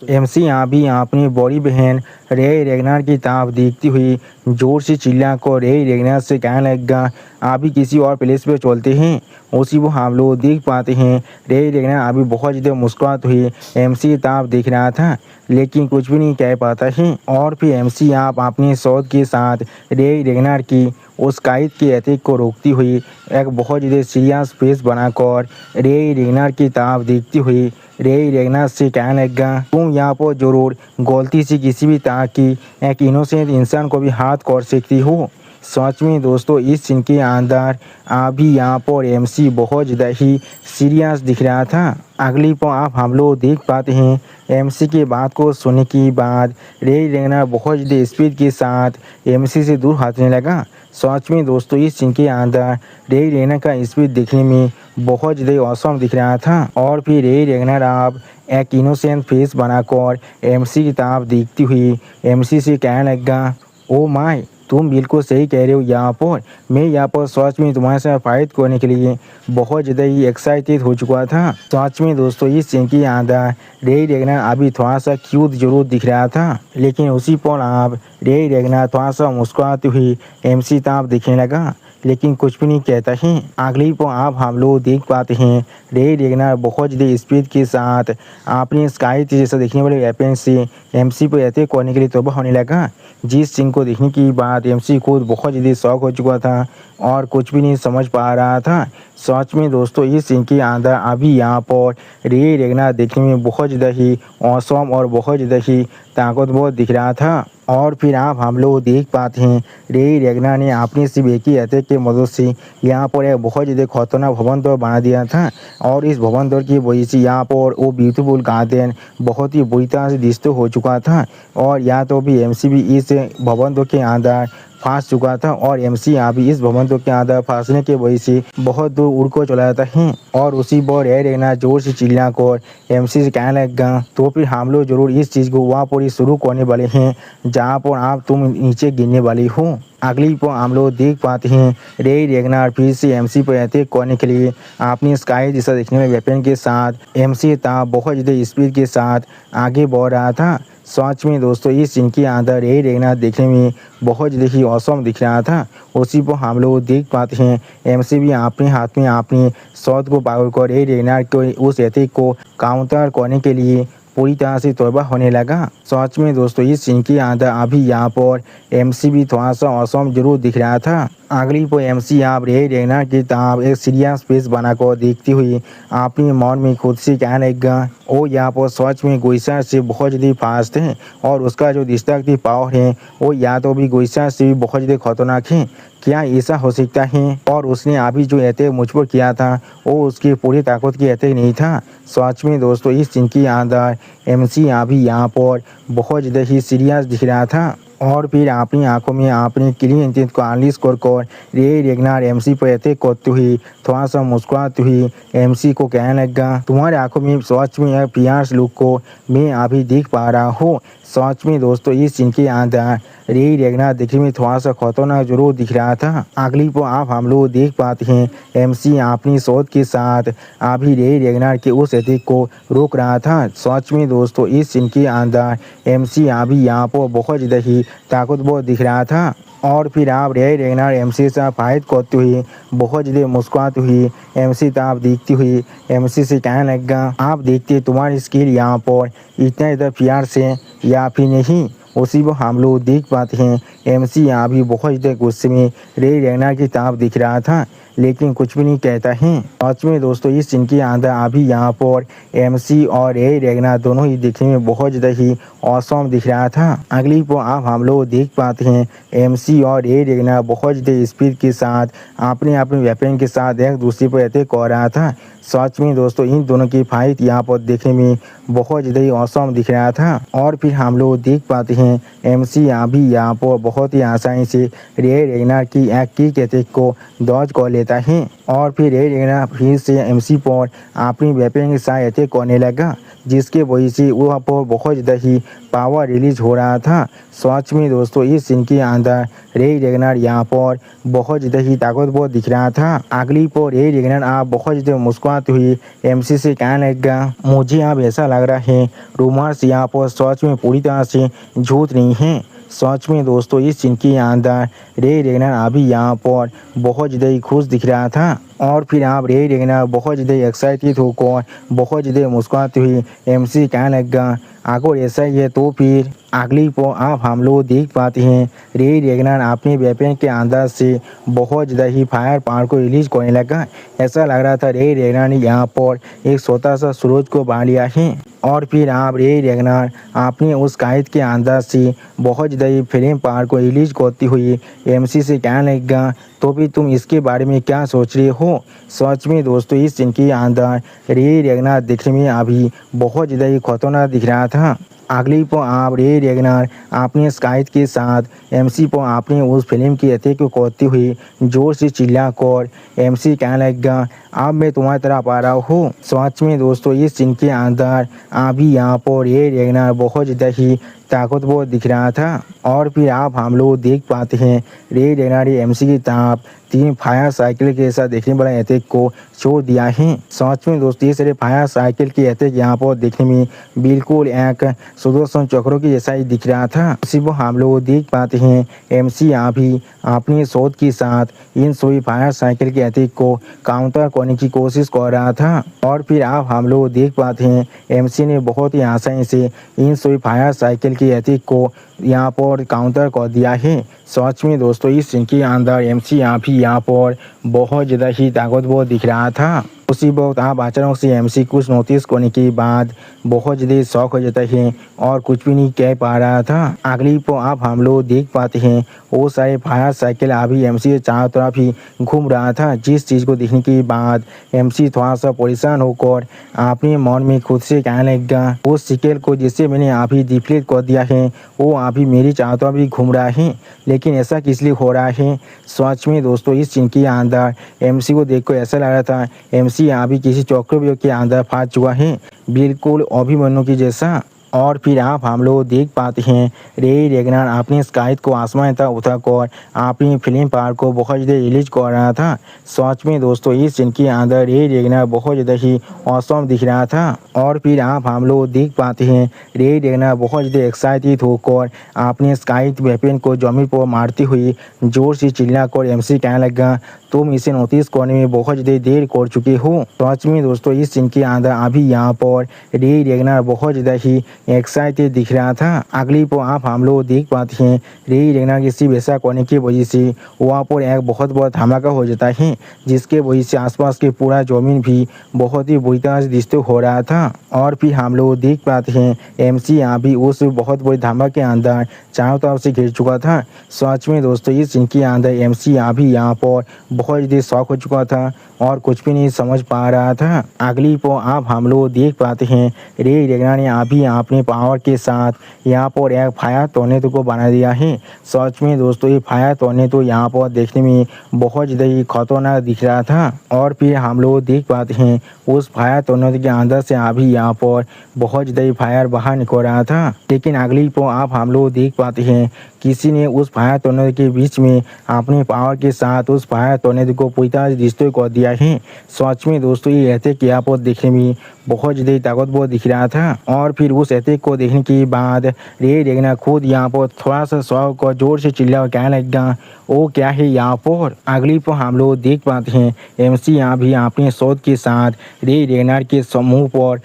एमसी यहाँ भी अपनी बड़ी बहन रे रेगनर की तरफ देखती हुई जोर से चिल्ला कर रे रेगनर से कहने लगा अभी किसी और प्लेस पे चलते हैं। उसी वो हम लोग देख पाते हैं रे रेगनर अभी बहुत ज़्यादा मुस्कुराते हुए एमसी की तरफ देख रहा था, लेकिन कुछ भी नहीं कह पाता है। और फिर एमसी आप अपने शॉट के साथ रे रेगनर की उस काइट के अटैक को रोकती हुई एक बहुत ज़्यादा सीरियस फेस बनाकर रे रेगनर की तरफ देखती हुई रे रेगनर से कहने लगा तुम यहाँ पर जरूर गलती से किसी भी तरह की एक इनोसेंट इंसान को भी हाथ कर सकती हो। सच में दोस्तों इस सीन के अंदर अभी यहाँ पर एमसी बहुत ज़्यादा ही सीरियस दिख रहा था। अगली पर आप हम लोग देख पाते हैं एमसी की बात को सुनने के बाद रे रेगनर बहुत ज़्यादा स्पीड के साथ एमसी से दूर हटने लगा। सच में दोस्तों इस सीन के अंदर रे रेगनर का स्पीड देखने में बहुत ज़्यादा औसम दिख रहा था। और फिर रे रेगनर आप एक इनोसेंट फेस बनाकर एमसी की तरफ देखती हुई एमसी से कहने लगा ओ माय तुम बिल्कुल सही कह रहे हो यहाँ पर। मैं यहाँ पर सच में तुम्हारे साथ फाइट करने के लिए बहुत ज़्यादा ही एक्साइटेड हो चुका था। सच में दोस्तों इस सीन के अंदर रे रेगनार अभी थोड़ा सा क्यूट जरूर दिख रहा था, लेकिन उसी पर आप रे रेगनार थोड़ा सा मुस्कुराती हुई एमसी ताप दिखने लगा, लेकिन कुछ भी नहीं कहता है। अगली पर आप हम लोग देख पाते हैं रे रेगनार बहुत ज़्यादा स्पीड के साथ अपने स्काई जैसा देखने वाले वेपन से एमसी पर अटैक करने के लिए तैयार होने लगा। जिस सीन को देखने के बाद एमसी खुद बहुत ज़्यादा शॉक हो चुका था और कुछ भी नहीं समझ पा रहा था। सच में दोस्तों इस सीन के अंदर अभी यहाँ पर रे रेगनार देखने में बहुत ज़्यादा ही औसम और बहुत ज़्यादा ही ताकतवर दिख रहा था। और फिर आप हम लोग देख पाते हैं रे रेगनार ने अपनी सिर्फ एक ही अटैक की मदद से यहाँ पर एक बहुत ज़्यादा खतरनाक भवन दौर बना दिया था, और इस भवन दौर की वजह से यहाँ पर वो ब्यूटीफुल गार्डन बहुत ही बुरी तरह से डिस्टर्ब हो चुका था। और या तो भी एमसी भी इस भवन दौर के अंदर फंस चुका था, और एमसी अभी इस भवन के अंदर फंसने की वजह से बहुत दूर उड़ को चला जाता है। और उसी पर रे रेगनार जोर से चिल्ला कर एमसी से कहने लगेगा, तो फिर हम लोग जरूर इस चीज़ को वहाँ पर ही शुरू करने वाले हैं जहाँ पर आप तुम नीचे गिरने वाली हो। अगली पर हम लोग देख पाते हैं रे रेगनार फिर से एमसी पर अटैक करने के लिए अपनी स्काई जैसा दिखने में वेपन के साथ एमसी था बहुत ज़्यादा स्पीड के साथ आगे बढ़ रहा था। सच में दोस्तों इस सीन के अंदर रे रेगनार देखने में बहुत ज़्यादा ही औसम दिख रहा था। उसी पर हम लोग देख पाते हैं एमसी भी अपने हाथ में अपनी शॉट को पावर कर रे रेगनार को उस अटैक को काउंटर करने के लिए पूरी तरह से तौबा होने लगा। सच में दोस्तों इस सीन के अंदर अभी यहाँ पर एमसी भी थोड़ा सा औसम जरूर दिख रहा था। अगली पर एमसी आप रे रेगनार की तरफ एक सीरियस फेस बनाकर देखती हुई अपनी मन में खुद से कहने लगेगा, वो यहाँ पर सच में गोइसा से बहुत ज़्यादा फास्ट है, और उसका जो डिस्ट्रक्टिव पावर है वो या तो भी गोइसा से भी बहुत ज़्यादा खतरनाक है। क्या ऐसा हो सकता है? और उसने अभी जो अटैक मुझ पर किया था वो उसकी पूरी ताकत की अटैक नहीं था। सच में दोस्तों इस सीन के अंदर एमसी अभी यहाँ पर बहुत ज़्यादा ही सीरियस दिख रहा था। और फिर अपनी आंखों में अपनी क्लीन इंटेंट को अनलिश कर रे रेगनार एमसी पर अटैक करती हुई थोड़ा सा मुस्कुराती हुई एमसी को कहने लगा, तुम्हारे आंखों में सच में एक पियास लुक को मैं अभी देख पा रहा हूँ। सच में दोस्तों इस सीन के अंदर रे रेगनार देखने में थोड़ा सा खतरनाक जरूर दिख रहा था। अगली पर आप हम लोग देख पाते हैं एमसी अपनी शॉट के साथ अभी रे रेगनार के उस अटैक को रोक रहा था। सच में दोस्तों इस सीन के अंदर एमसी अभी यहाँ पर बहुत ज़्यादा ही ताकतवर दिख रहा था। और फिर आप रे रेगनार एमसी से फाइट करती हुई बहुत ज़्यादा मुस्कुराती हुई एमसी आप देखती हुई एमसी से कहने लगेगा, आप देखते तुम्हारी स्किल यहाँ पर इतना ज़्यादा प्यार से या फिर नहीं। उसी को हम लोग देख पाते हैं एमसी यहाँ भी बहुत ज़्यादा गुस्से में रे रेगनार की तरफ दिख रहा था, लेकिन कुछ भी नहीं कहता है। सच में दोस्तों इस सीन के अंदर अभी यहाँ पर एमसी और रे रेगनार दोनों ही दिखने में बहुत ज़्यादा ही औसम दिख रहा था। अगली पर आप हम लोग देख पाते हैं एमसी और रे रेगनार बहुत ज़्यादा स्पीड के साथ अपने वेपन के साथ एक दूसरे पर अटैक कर रहा था। सच में दोस्तों इन दोनों की फाइट यहाँ पर देखने में बहुत ज़्यादा ही औसम दिख रहा था। और फिर हम लोग देख पाते हैं एमसी अभी यहाँ पर बहुत ही आसानी से रे रेगनार की एक किक अटैक को डॉज कर लेता है, और फिर रे रेगनार फिर से एमसी पर अपनी वेपन के साथ अटैक करने लगा, जिसके वजह से वहाँ पर बहुत ज़्यादा ही पावर रिलीज हो रहा था। सच में दोस्तों इस सीन के अंदर रे रेगनार यहाँ पर बहुत ज़्यादा ही ताकतवर दिख रहा था। अगली पर रे रेगनार आप बहुत ज़्यादा मुस्कुराती हुई एमसी से कहने लगा, मुझे अब ऐसा लग रहा है रूमर्स यहाँ पर सच में पूरी तरह से झूठ नहीं है। सच में दोस्तों इस सीन के अंदर रे रेगनार अभी यहाँ पर बहुत ज़्यादा ही खुश दिख रहा था। और फिर आप रे रेगनार बहुत ज़्यादा एक्साइटेड होकर बहुत ज़्यादा मुस्कुराती हुई एमसी कहने लगा, अगर ऐसा ही है तो फिर अगली पर आप हम लोग देख पाते हैं रे रेगनार अपने वेपन के अंदर से बहुत ज़्यादा ही फायर पावर को रिलीज करने लगा। ऐसा लग रहा था रे रेगनार ने यहाँ पर एक छोटा सा सूरज को बांध लिया है। और फिर आप रे रेगनार अपने उस कायद के अंदर से बहुत ज़्यादा ही फ्लेम पावर को रिलीज करती हुई एमसी से कहने लगा, तो भी तुम इसके बारे में क्या सोच रहे हो। सच में दोस्तों इस सीन के अंदर रे रेगनार दिखने में अभी बहुत ज़्यादा ही खतरनाक दिख रहा था। अगली पर आप रे रेगनार अपने स्काइट के साथ एमसी पर अपने उस फिल्म की अटैक को करती हुई जोर से चिल्ला कर एमसी कहने लगा, अब मैं तुम्हारी तरफ आ रहा हूँ। सच में दोस्तों इस सीन के अंदर अभी यहाँ पर रे रेगनार बहुत ज़्यादा ही ताकतवर दिख रहा था। और फिर आप हम लोग देख पाते हैं रे रेनारी एमसी की तरफ 3 फायर साइकिल के साथ देखने वाला अटैक को छोड़ दिया है। सच में दोस्तों ये सारे फायर साइकिल के अटैक यहाँ पर देखने में बिल्कुल एक सुदर्शन चक्रों की जैसा ही दिख रहा था। उसी को हम लोग देख पाते हैं एमसी यहाँ भी अपनी शोध के साथ इन सभी फायर साइकिल के अटैक को काउंटर करने की कोशिश कर रहा था। और फिर आप हम लोग देख पाते हैं एमसी ने बहुत ही आसानी से इन सभी फायर साइकिल के अटैक को यहाँ पर काउंटर कर दिया है। सच में दोस्तों इस सीन के अंदर एमसी यहाँ पर बहुत ज़्यादा ही ताकतवर दिख रहा था। उसी वक्त आप अचानक से एमसी कुछ नोटिस करने के बाद बहुत ज़्यादा शौक हो जाता है और कुछ भी नहीं कह पा रहा था। अगली पर आप हम लोग देख पाते हैं वो सारे फायर साइकिल अभी एमसी के चारों तरफ ही घूम रहा था। जिस चीज़ को देखने के बाद एमसी थोड़ा सा परेशान होकर अपने मन में खुद से कहने लगा उस साइकिल को जिससे मैंने अभी डिप्लीट कर दिया है वो अभी मेरी चारों तरफ ही घूम रहा है, लेकिन ऐसा किस लिए हो रहा है। सच में दोस्तों इस सीन के अंदर एमसी को देखकर ऐसा लग रहा था एमसी अभी किसी चक्रव्यूह के अंदर फंस चुका है, बिल्कुल अभिमन्यु की जैसा। और फिर आप हम लोग देख पाते हैं रे रेगनार अपने स्काइट को आसमान तक उठाकर अपनी फिल्म पार्क को बहुत ज़्यादा रिलीज कर रहा था। सच में दोस्तों इस सीन के अंदर रे रेगनार बहुत ज़्यादा ही औसम दिख रहा था। और फिर आप हम लोग देख पाते हैं रे रेगनार बहुत ज़्यादा एक्साइटेड होकर अपने स्काइट वेपन को जमीन पर मारती हुई जोर से चिल्लाकर एमसी कहने लगा तुम इसे नोटिस करने में बहुत ज़्यादा देर कर चुके हो। सच में दोस्तों इस सीन के अंदर अभी यहाँ पर रे रेगनार बहुत ज़्यादा ही एक्साइटेड दिख रहा था। अगली पर आप हम लोग देख पाते हैं रे रेगनार की सिर्फ ऐसा करने की वजह से वहाँ पर एक बहुत बड़ा धमाका हो जाता है जिसके वजह से आसपास के पूरा जमीन भी बहुत ही बुरी तरह से डिस्टर्ब हो रहा था। और फिर हम लोग देख पाते हैं एमसी यहाँ भी उस बहुत बड़े धमाके के अंदर चारों तरफ से घिर चुका था। सच में दोस्तों इस सीन के अंदर एमसी यहाँ भी यहाँ पर बहुत ज़्यादा शॉक हो चुका था और कुछ भी नहीं समझ पा रहा था। अगली पर आप हम लोग देख पाते हैं रे रेगनार ने अभी अपने पावर के साथ यहाँ पर एक फायर टोर्नेडो को बना दिया है। सच में दोस्तों ये फायर टोर्नेडो यहाँ पर देखने में बहुत ज़्यादा ही खतरनाक दिख रहा था। और फिर हम लोग देख पाते हैं उस फायर टोर्नेडो के अंदर से अभी यहाँ पर बहुत ज़्यादा ही फायर बाहर निकल रहा था। लेकिन अगली पर आप हम लोग देख पाते हैं किसी ने उस फायर टोर्नेडो के बीच में अपने पावर के साथ उस फायर टोर्नेडो को पूरी तरह से डिस्ट्रॉय कर दिया है। सच में दोस्तों ये अटैक यहाँ पर देखने में बहुत ज़्यादा ताकतवर दिख रहा था। और फिर उस अटैक को देखने के बाद रे रेगनार खुद यहाँ पर थोड़ा सा शौक और जोर से चिल्ला और कहने लगा वो क्या है यहाँ पर। अगली पर हम लोग देख पाते हैं एमसी यहाँ भी अपने शोध के साथ रे रेगनार के समूह पर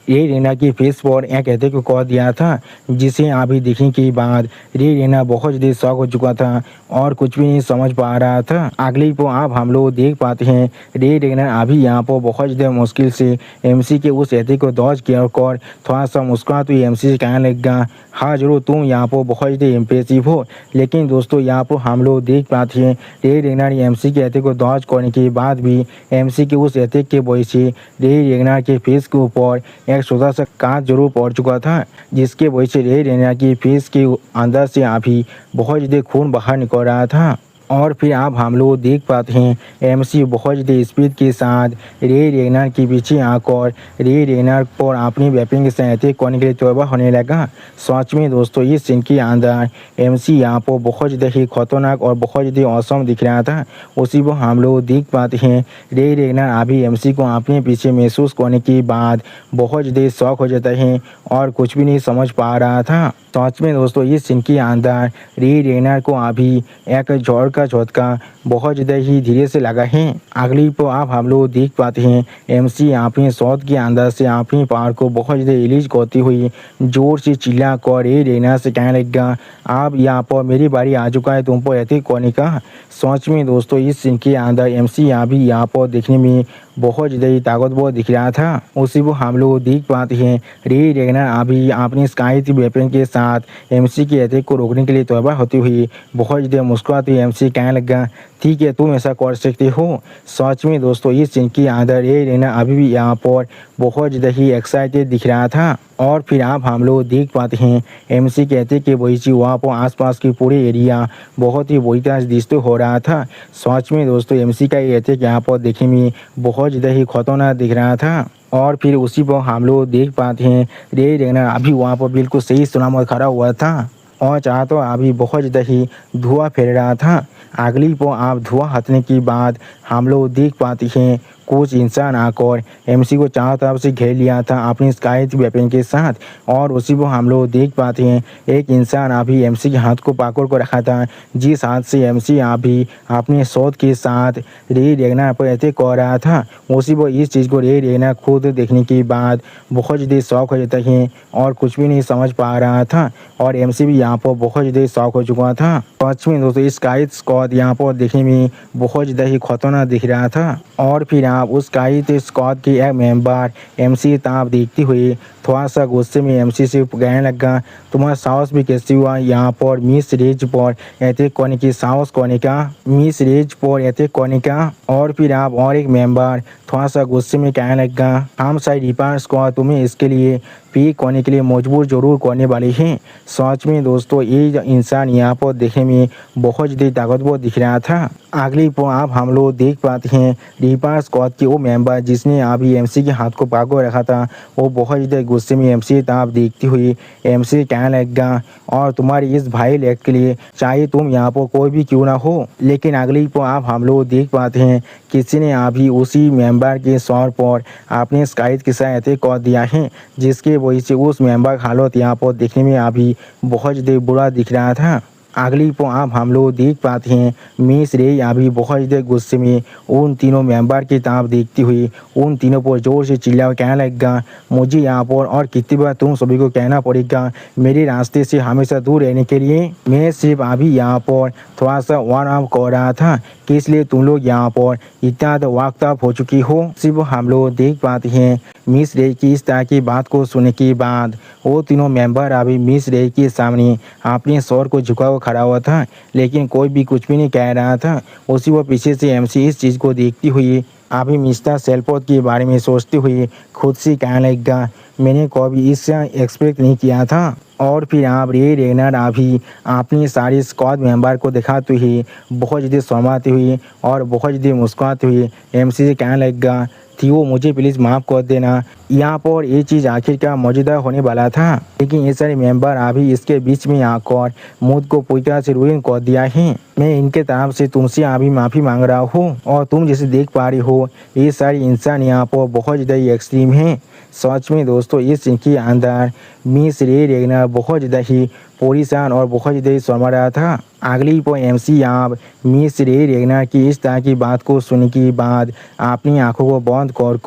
रे रेगनार की फेस पर एक अटैक को कर दिया था जिसे अभी देखने के बाद रे रेगनार बहुत ज़्यादा शॉक हो चुका था और कुछ भी नहीं समझ पा रहा था। अगली पर आप हम लोग देख पाते हैं रे रेगनार अभी यहाँ पर बहुत ज़्यादा मुश्किल से एमसी के उस अटैक को डॉज किया कर थोड़ा सा मुस्कुरा तो एमसी से कहने लगा हाँ जरूर तुम यहाँ पर बहुत ज़्यादा इम्प्रेसिव हो। लेकिन दोस्तों यहाँ पर हम लोग देख पाते हैं रे रेगनार एमसी के अटैक को डॉज करने के बाद भी एमसी के उस अटैक के वजह से रे रेगनार के फेस के ऊपर एक छोटा सा कांच जरूर पड़ चुका था जिसके वजह से रे रेगनार की फेस के अंदर से अभी बहुत ज़्यादा खून बाहर निकल रहा था। और फिर आप हम लोग देख पाते हैं एमसी बहुत ज़्यादा स्पीड के साथ रे रेगनार के पीछे आकर रे रेगनार पर अपनी वेपन के साथ अटैक करने के लिए तैयार होने लगा। सच में दोस्तों इस सीन के अंदर एमसी यहाँ पर बहुत ज़्यादा ही खतरनाक और बहुत ज़्यादा औसम दिख रहा था। उसी को हम लोग देख पाते हैं रे रेगनार अभी एमसी को अपने पीछे महसूस करने के बाद बहुत ज़्यादा शौक हो जाता है और कुछ भी नहीं समझ पा रहा था। सच में दोस्तों इस सीन के अंदर रे रेगनार को अभी एक जोर का झटका बहुत ज़्यादा ही धीरे से लगा है। अगली पर आप हम लोग देख पाते हैं एमसी अपने शॉट के अंदर से अपनी पावर को बहुत ज़्यादा रिलीज करती हुई जोर से चिल्ला कर रे रेगनार से कहने लगा अब यहाँ पर मेरी बारी आ चुका है तुम पर अटैक करने का। सच में दोस्तों इस सीन के अंदर एमसी अभी यहाँ पर देखने में बहुत ज़्यादा ही ताकतवर दिख रहा था। उसी को हम लोग देख पाते हैं रे रेगनार अभी अपनी स्काइट वेपन के साथ एमसी के अटैक को रोकने के लिए तैयार होती हुई बहुत ज़्यादा मुस्कुराती हुई एमसी कहने लगा ठीक है तुम ऐसा कर सकते हो। सच में दोस्तों इस सीन के अंदर रे रेगनार अभी भी यहाँ पर बहुत ज़्यादा ही एक्साइटेड दिख रहा था। और फिर आप हम लोग देख पाते हैं एमसी के अटैक के वजह से वहाँ पर आसपास की पूरी एरिया बहुत ही बुरी तरह से डिस्टर्ब हो रहा था। सच में दोस्तों एमसी का ये अटैक यहाँ पर देखने में बहुत ज़्यादा ही खतरनाक दिख रहा था। और फिर उसी पर हम लोग देख पाते हैं रे रेगनार अभी वहाँ पर बिल्कुल सही सलामत खड़ा हुआ था और चाहे तो अभी बहुत ज़्यादा ही धुआं फैल रहा था। अगली पर आप धुआं हटने के बाद हम लोग देख पाते हैं कुछ इंसान आकर एमसी को चारों तरफ से घेर लिया था अपनी स्काई वेपन के साथ और उसी को हम लोग देख पाते हैं एक इंसान अभी एमसी के हाथ को पकड़ कर रखा था जिस हाथ से एमसी अभी अपने शॉट के साथ रे रेगनार पर अटैक कर रहा था। उसी को इस चीज़ को रे रेगनार खुद देखने के बाद बहुत ज़्यादा शौक हो जाता है और कुछ भी नहीं समझ पा रहा था और एमसी भी यहाँ पर बहुत ज़्यादा शौक हो चुका था। सच में दोस्तों स्काई स्क्वाड यहाँ पर देखने में बहुत ज़्यादा ही खतरनाक दिख रहा था और फिर आप उस स्काई स्क्वाड के एक मेंबर एमसी ताप देखते हुए थोड़ा सा गुस्से में एमसी से कहने लगा तुम्हारा साहस भी कैसे हुआ यहाँ पर मिस रेज पर अटैक करने की साहस करने का मिस रेज पर अटैक करने का। और फिर आप और एक मेंबर थोड़ा सा गुस्से में कहने लगा हम शायद रिपायर स्क्वाड तुम्हें इसके लिए पे करने के लिए मजबूर जरूर करने वाले हैं। सच में दोस्तों ये इंसान यहाँ पर देखने में बहुत ज़्यादा ताकतवर दिख रहा था। अगली पर आप हम लोग देख पाते हैं रिपायर स्क्वाड के वो मेंबर जिसने अभी एमसी के हाथ को पकड़ रखा था वो बहुत ज़्यादा गुस्से में एमसी ताप देखती हुई एमसी कहने लगा और तुम्हारी इस भाई लेग के लिए चाहे तुम यहाँ पर कोई भी क्यों ना हो। लेकिन अगली पर आप हम लोग देख पाते हैं किसी ने अभी उसी मेंबर के सर पर अपने स्काई के साथ अटैक कर दिया है जिसके वजह से उस मेंबर का हालत यहाँ पर देखने में अभी बहुत ज़्यादा बुरा दिख रहा था। अगली पर आप हम लोग देख पाते हैं मिस रे अभी बहुत ज़्यादा गुस्से में उन तीनों मेंबर की तरफ देखती हुई उन तीनों पर जोर से चिल्ला कहने लगा मुझे यहाँ पर और कितनी बार तुम सभी को कहना पड़ेगा मेरे रास्ते से हमेशा दूर रहने के लिए। मैं सिर्फ अभी यहाँ पर थोड़ा सा वार्म अप कर रहा था कि इसलिए तुम लोग यहाँ पर इतना वाकताब हो चुकी हो। सिर्फ हम लोग देख पाते हैं मिस रे की इस तरह की बात को सुनने के बाद वो तीनों मेंबर अभी मिस रे के सामने अपने सर को झुका हुआ खड़ा हुआ था लेकिन कोई भी कुछ भी नहीं कह रहा था। उसी वो पीछे से एमसी इस चीज़ को देखती हुई अभी मिस्टर सेल्पोर्ट के बारे में सोचते हुए खुद से कहने लगा मैंने कभी इससे एक्सपेक्ट नहीं किया था। और फिर आप रे रेगनार अभी अपनी सारी स्क्वाड मेंबर को दिखाते हुए बहुत ज़्यादा शर्माते हुए और बहुत ज़्यादा मुस्कुराते हुए एमसी से कहने लगा थियो मुझे प्लीज़ माफ़ कर देना यहाँ पर ये चीज़ आखिरकार मौजूदा होने वाला था लेकिन ये सारे मेंबर अभी इसके बीच में आकर मूड को पूरी तरह से रुइन कर दिया है। मैं इनके तरफ से तुमसे अभी माफ़ी मांग रहा हूँ और तुम जैसे देख पा रही हो ये सारे इंसान यहाँ पर बहुत ज़्यादा ही एक्सट्रीम हैं। सच में दोस्तों इस के अंदर मिस रे रेगनार बहुत ज़्यादा ही परेशान और बहुत ज़्यादा ही शर्मा रहा था। अगली पर एमसी आप मिस रे रेगनार की इस तरह की बात को सुनने के बाद अपनी आंखों को बंद कर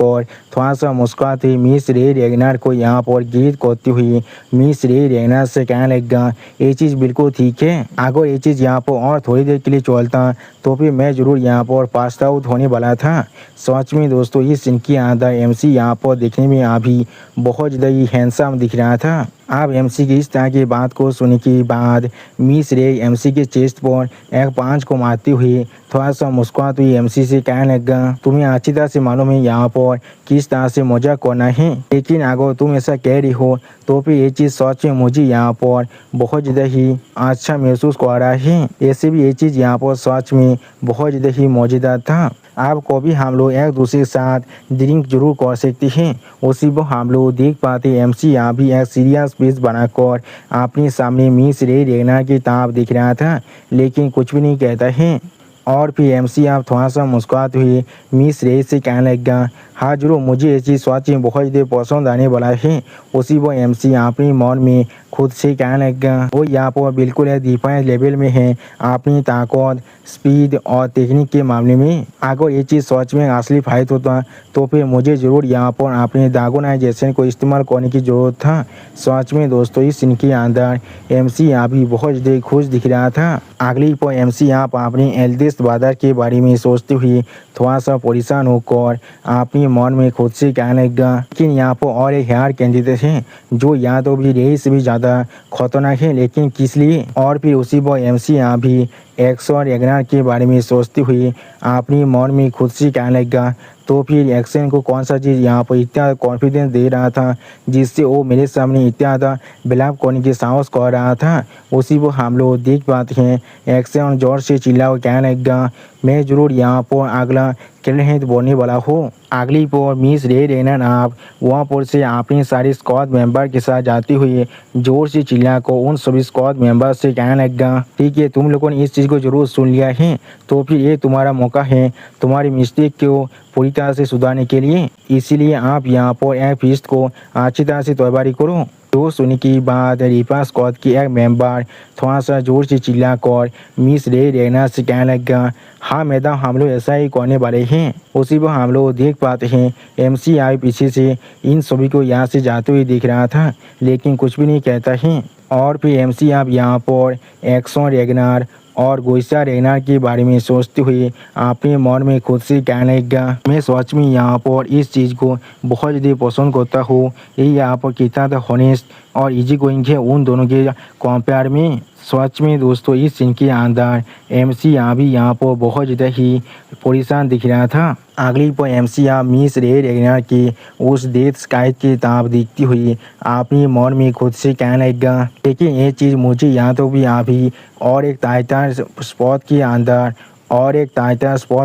थोड़ा सा मुस्कुराते मिस रे रेगनार को यहाँ पर गीत करती हुई मिस रे रेगनार से कहने लगा ये चीज़ बिल्कुल ठीक है अगर ये चीज़ यहाँ पर और थोड़ी देर के लिए चलता तो फिर मैं ज़रूर यहाँ पर पास आउट होने वाला था। सच में दोस्तों इस सीन के अंदर एमसी यहाँ पर देखने में अभी बहुत ज़्यादा ही हैंडसम दिख रहा था। अब एमसी की इस तरह की बात को सुनने के बाद मिस रे एमसी के चेस्ट पर एक पांच को मारती हुई थोड़ा सा मुस्कुराती हुई एमसी से कहने लगा तुम्हें अच्छी तरह से मालूम है यहाँ पर किस तरह से मजाक करना है लेकिन अगर तुम ऐसा कह रही हो तो फिर ये चीज़ सच में मुझे यहाँ पर बहुत ज़्यादा ही अच्छा महसूस कर रहा है। ऐसे भी ये चीज़ यहाँ पर सच में बहुत ज़्यादा ही मज़ेदार था। आप को भी हम लोग एक दूसरे के साथ ड्रिंक जरूर कर सकते हैं। उसी को हम लोग देख पाते एमसी यहाँ भी एक सीरियस फेस बनाकर अपने सामने मिस रे रेगनार की तरफ दिख रहा था लेकिन कुछ भी नहीं कहता है। और फिर एमसी आप थोड़ा सा मुस्कुराते हुए मिस रे से कहने लगा हाँ जरूर मुझे ये चीज़ सच में बहुत ज़्यादा पसंद आने वाला है। उसी वो एमसी अपनी मन में खुद से कहने लगा वो यहाँ पर बिल्कुल एक डिफाइंड लेवल में है अपनी ताकत स्पीड और टेक्निक के मामले में। अगर ये चीज़ सच में असली फायदा होता तो फिर मुझे ज़रूर यहाँ पर अपने डागोनाइजेशन को इस्तेमाल करने की ज़रूरत था। सच में दोस्तों इस सीन के अंदर एमसी अभी बहुत ज़्यादा खुश दिख रहा था। अगली पर एमसी आप अपने एल्डेस्ट ब्रदर के बारे में सोचते हुए थोड़ा सा परेशान होकर अपने मन में खुद से कहने लगा लेकिन यहाँ पर और एक हेयर कैंडिडेट हैं जो यहाँ तो भी रेस से भी ज़्यादा खतरनाक है लेकिन किस लिए। और फिर उसी पर एमसी यहाँ भी एक्शन रेगनार के बारे में सोचते हुए अपनी मन में खुद से कहने लगा तो फिर एक्शन को कौन सा चीज़ यहाँ पर इतना कॉन्फिडेंस दे रहा था जिससे वो मेरे सामने इतना ज़्यादा बिलाव करने की साहस कर रहा था। उसी को हम लोग देख पाते हैं एक्शन जोर से चिल्ला कहने लगा मैं ज़रूर यहाँ पर अगला क्लियर बोलने वाला हो। अगली पर मिस रे रेनन आप वहाँ पर से अपनी सारी स्क्वाड मेंबर के साथ जाती हुई जोर से चिल्ला को उन सभी स्क्वाड मेंबर से कहने लगा, ठीक है तुम लोगों ने इस चीज़ को जरूर सुन लिया है, तो फिर ये तुम्हारा मौका है तुम्हारी मिस्टेक को पूरी तरह से सुधारने के लिए। इसीलिए आप यहाँ पर एक फीस्ट को अच्छी तरह से तैयारी करो। तो सुनने की बाद रिपा स्क्वाड की एक मेंबर थोड़ा सा जोर से चिल्ला कर मिस रे रेना से कहने लगा, हाँ मैडम हम लोग ऐसा ही करने वाले हैं। उसी पर हम लोग देख पाते हैं एमसीआई पीछे से इन सभी को यहाँ से जाते हुए दिख रहा था, लेकिन कुछ भी नहीं कहता है। और फिर एमसी आप यहाँ पर एक्सन रेगनार और गोइसा रेगनार के बारे में सोचते हुए अपने मन में खुद से कहने लगा, मैं सच में यहाँ पर इस चीज़ को बहुत ज़्यादा पसंद करता हूँ। ये यहाँ पर कितना था हॉनेस्ट और इजी गोइंग है उन दोनों के कंपेयर में। सच में दोस्तों इस सीन के अंदर एमसी भी यहाँ पर बहुत ज़्यादा ही परेशान दिख रहा था। अगली पर एमसी मिस रे रेगनार की उस डेथ स्काई की ताप देखती हुई अपने मन में खुद से कहने लगा, लेकिन ये चीज़ मुझे यहाँ तो भी अभी और एक टाइटन स्पॉट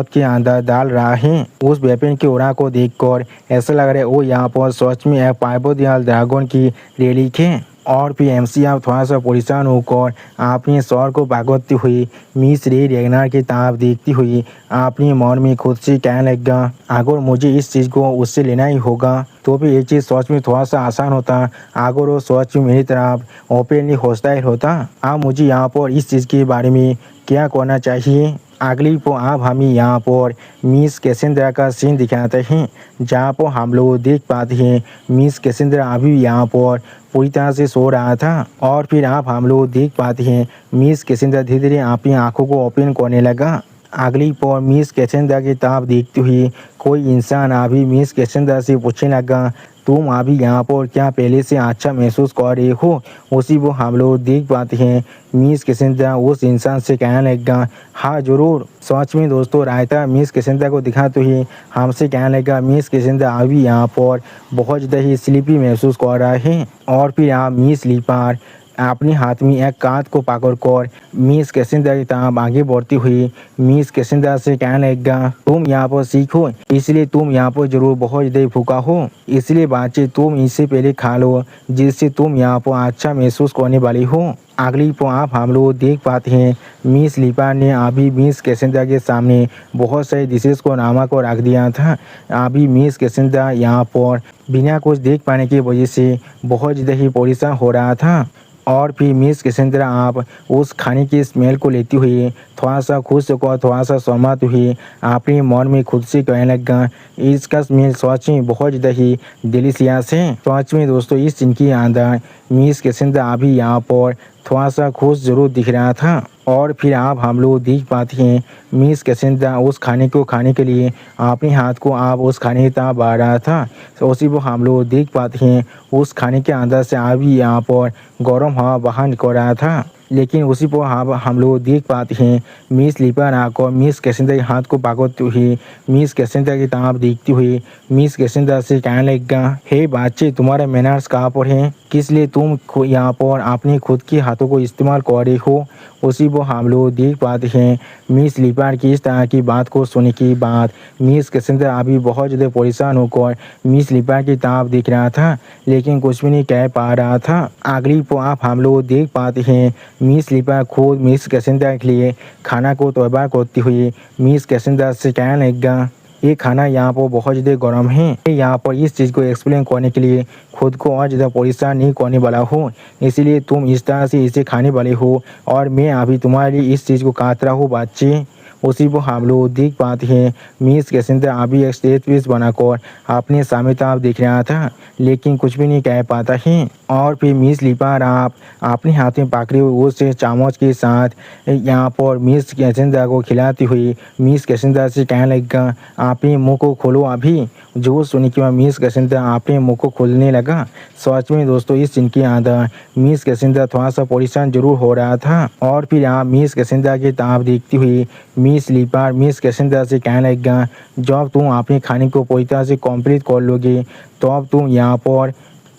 के अंदर डाल रहा है। उस वेपन के ओरा को देखकर ऐसा लग रहा है वो यहाँ पर सच में एक पाइबोदियल ड्रैगन की रेलिक है। और फिर एमसी थोड़ा सा परेशान होकर अपने सर को भागती हुई मिस रे रेगनार की तरफ देखती हुई अपने मन में खुद से कहने लगा, अगर मुझे इस चीज़ को उससे लेना ही होगा तो भी ये चीज़ सच में थोड़ा सा आसान होता अगर वो सच में मेरी तरफ ओपनली हॉस्टाइल होता। अब मुझे यहाँ पर इस चीज़ के बारे में क्या करना चाहिए। अगली पर अब हमें यहाँ पर मिस कैसेंड्रा का सीन दिखाते हैं, जहाँ पर हम लोग देख पाते हैं मिस कैसेंड्रा अभी यहाँ पर पूरी तरह से सो रहा था। और फिर आप हम लोग देख पाते हैं मिस कैसेंड्रा धीरे धीरे अपनी आंखों को ओपन करने लगा। अगली पर मिस कैसेंड्रा की तरफ देखते हुए कोई इंसान अभी मिस कैसेंड्रा से पूछने लगा, तुम अभी यहाँ पर क्या पहले से अच्छा महसूस कर रहे हो। उसी को हम लोग देख पाते हैं मिस कैसेंड्रा उस इंसान से कहने लगा, हाँ ज़रूर। सच में दोस्तों रायता मिस कैसेंड्रा को दिखाते हुए हमसे कहने लगा, मिस कैसेंड्रा अभी यहाँ पर बहुत ज़्यादा ही स्लीपी महसूस कर रहा है। और फिर आप मिस स्लीपर अपने हाथ में एक कांच को पकड़कर मिस कैसेंड्रा की तरफ आगे बढ़ती हुई मिस कैसेंड्रा से कहने लगा, तुम यहाँ पर सीखो इसलिए तुम यहाँ पर जरूर बहुत ज़्यादा भूखा हो, इसलिए बच्चे तुम इससे पहले खा लो जिससे तुम यहाँ पर अच्छा महसूस करने वाली हो। अगली पर आप हम लोग देख पाते हैं मिस लिपा ने अभी मिस कैसेंड्रा के सामने बहुत सारे डिशेस को नामा को रख दिया था। अभी मिस कैसेंड्रा यहाँ पर बिना कुछ देख पाने की वजह से बहुत ज़्यादा ही परेशान हो रहा था। और फिर मिस कैसेंड्रा आप उस खाने की स्मेल को लेती हुई थोड़ा सा खुश होकर थोड़ा सा सहमत हुई अपने मन में खुद से कहने लगा, इसका स्मेल सच में बहुत ज़्यादा ही डिलीशियस है। सच में दोस्तों इस सीन के अंदर मिस कैसेंड्रा अभी यहाँ पर थोड़ा सा खुश जरूर दिख रहा था। और फिर आप हम लोग देख पाते हैं मिस कैसेंड्रा उस खाने को खाने के लिए अपने हाथ को आप उस खाने की तरफ बढ़ा रहा था। तो उसी को हम लोग देख पाते हैं उस खाने के अंदर से अभी यहाँ पर गर्म हवा बाहर निकल रहा था। लेकिन उसी पर हम लोग देख पाते हैं मिस लिपा आकर मिस कैसेंड्रा के हाथ को पकड़ते हुए मिस कैसेंड्रा की तरफ देखती हुई मिस कैसेंड्रा से कहने लगा, हे बच्चे तुम्हारा मैनर्स कहाँ पर है, किस लिए तुम यहाँ पर अपने खुद के हाथों को इस्तेमाल कर रहे हो। उसी पर हम लोग देख पाते हैं मिस लिपा की इस तरह की बात को सुनने के बाद मिस कैसेंड्रा अभी बहुत ज़्यादा परेशान होकर मिस लिपा की तरफ देख रहा था, लेकिन कुछ भी नहीं कह पा रहा था। अगली पर आप हम लोग देख पाते हैं मिस लिपा खुद मिस कैसेंड्रा के लिए खाना को तैयार करती हुई मिस कैसेंड्रा से कहने लगा, ये खाना यहाँ पर बहुत ज़्यादा गर्म है, यहाँ पर इस चीज़ को एक्सप्लेन करने के लिए खुद को और ज़्यादा परेशान नहीं करने वाला हूँ, इसलिए तुम इस तरह से इसे खाने वाले हो और मैं अभी तुम्हारे लिए इस चीज़ को काट रहा हूँ बच्चे। उसी को हम लोग देख पाते हैं मिस कैसेंड्रा अभी एक स्टेज पीस बनाकर अपने सामने तरफ देख रहा था, लेकिन कुछ भी नहीं कह पाता है। और फिर मिस लिपा आप अपने हाथ में पकड़े हुए उस चम्मच के साथ यहाँ पर मिस कैसेंड्रा को खिलाती हुई मिस कैसेंड्रा से कहने लगा, अपने मुंह को खोलो अभी। जो सुनी कि मिस कैसेंड्रा अपने मुंह को खोलने लगा। सच में दोस्तों इस सीन के अंदर मिस कैसेंड्रा थोड़ा सा परेशान जरूर हो रहा था। और फिर आप मिस कैसेंड्रा की तरफ देखती हुई मिस लिपा मिस कैसेंड्रा से कहने लगा, जब तुम अपने खाने को पूरी तरह से कंप्लीट कर लोगे तो अब तुम यहाँ पर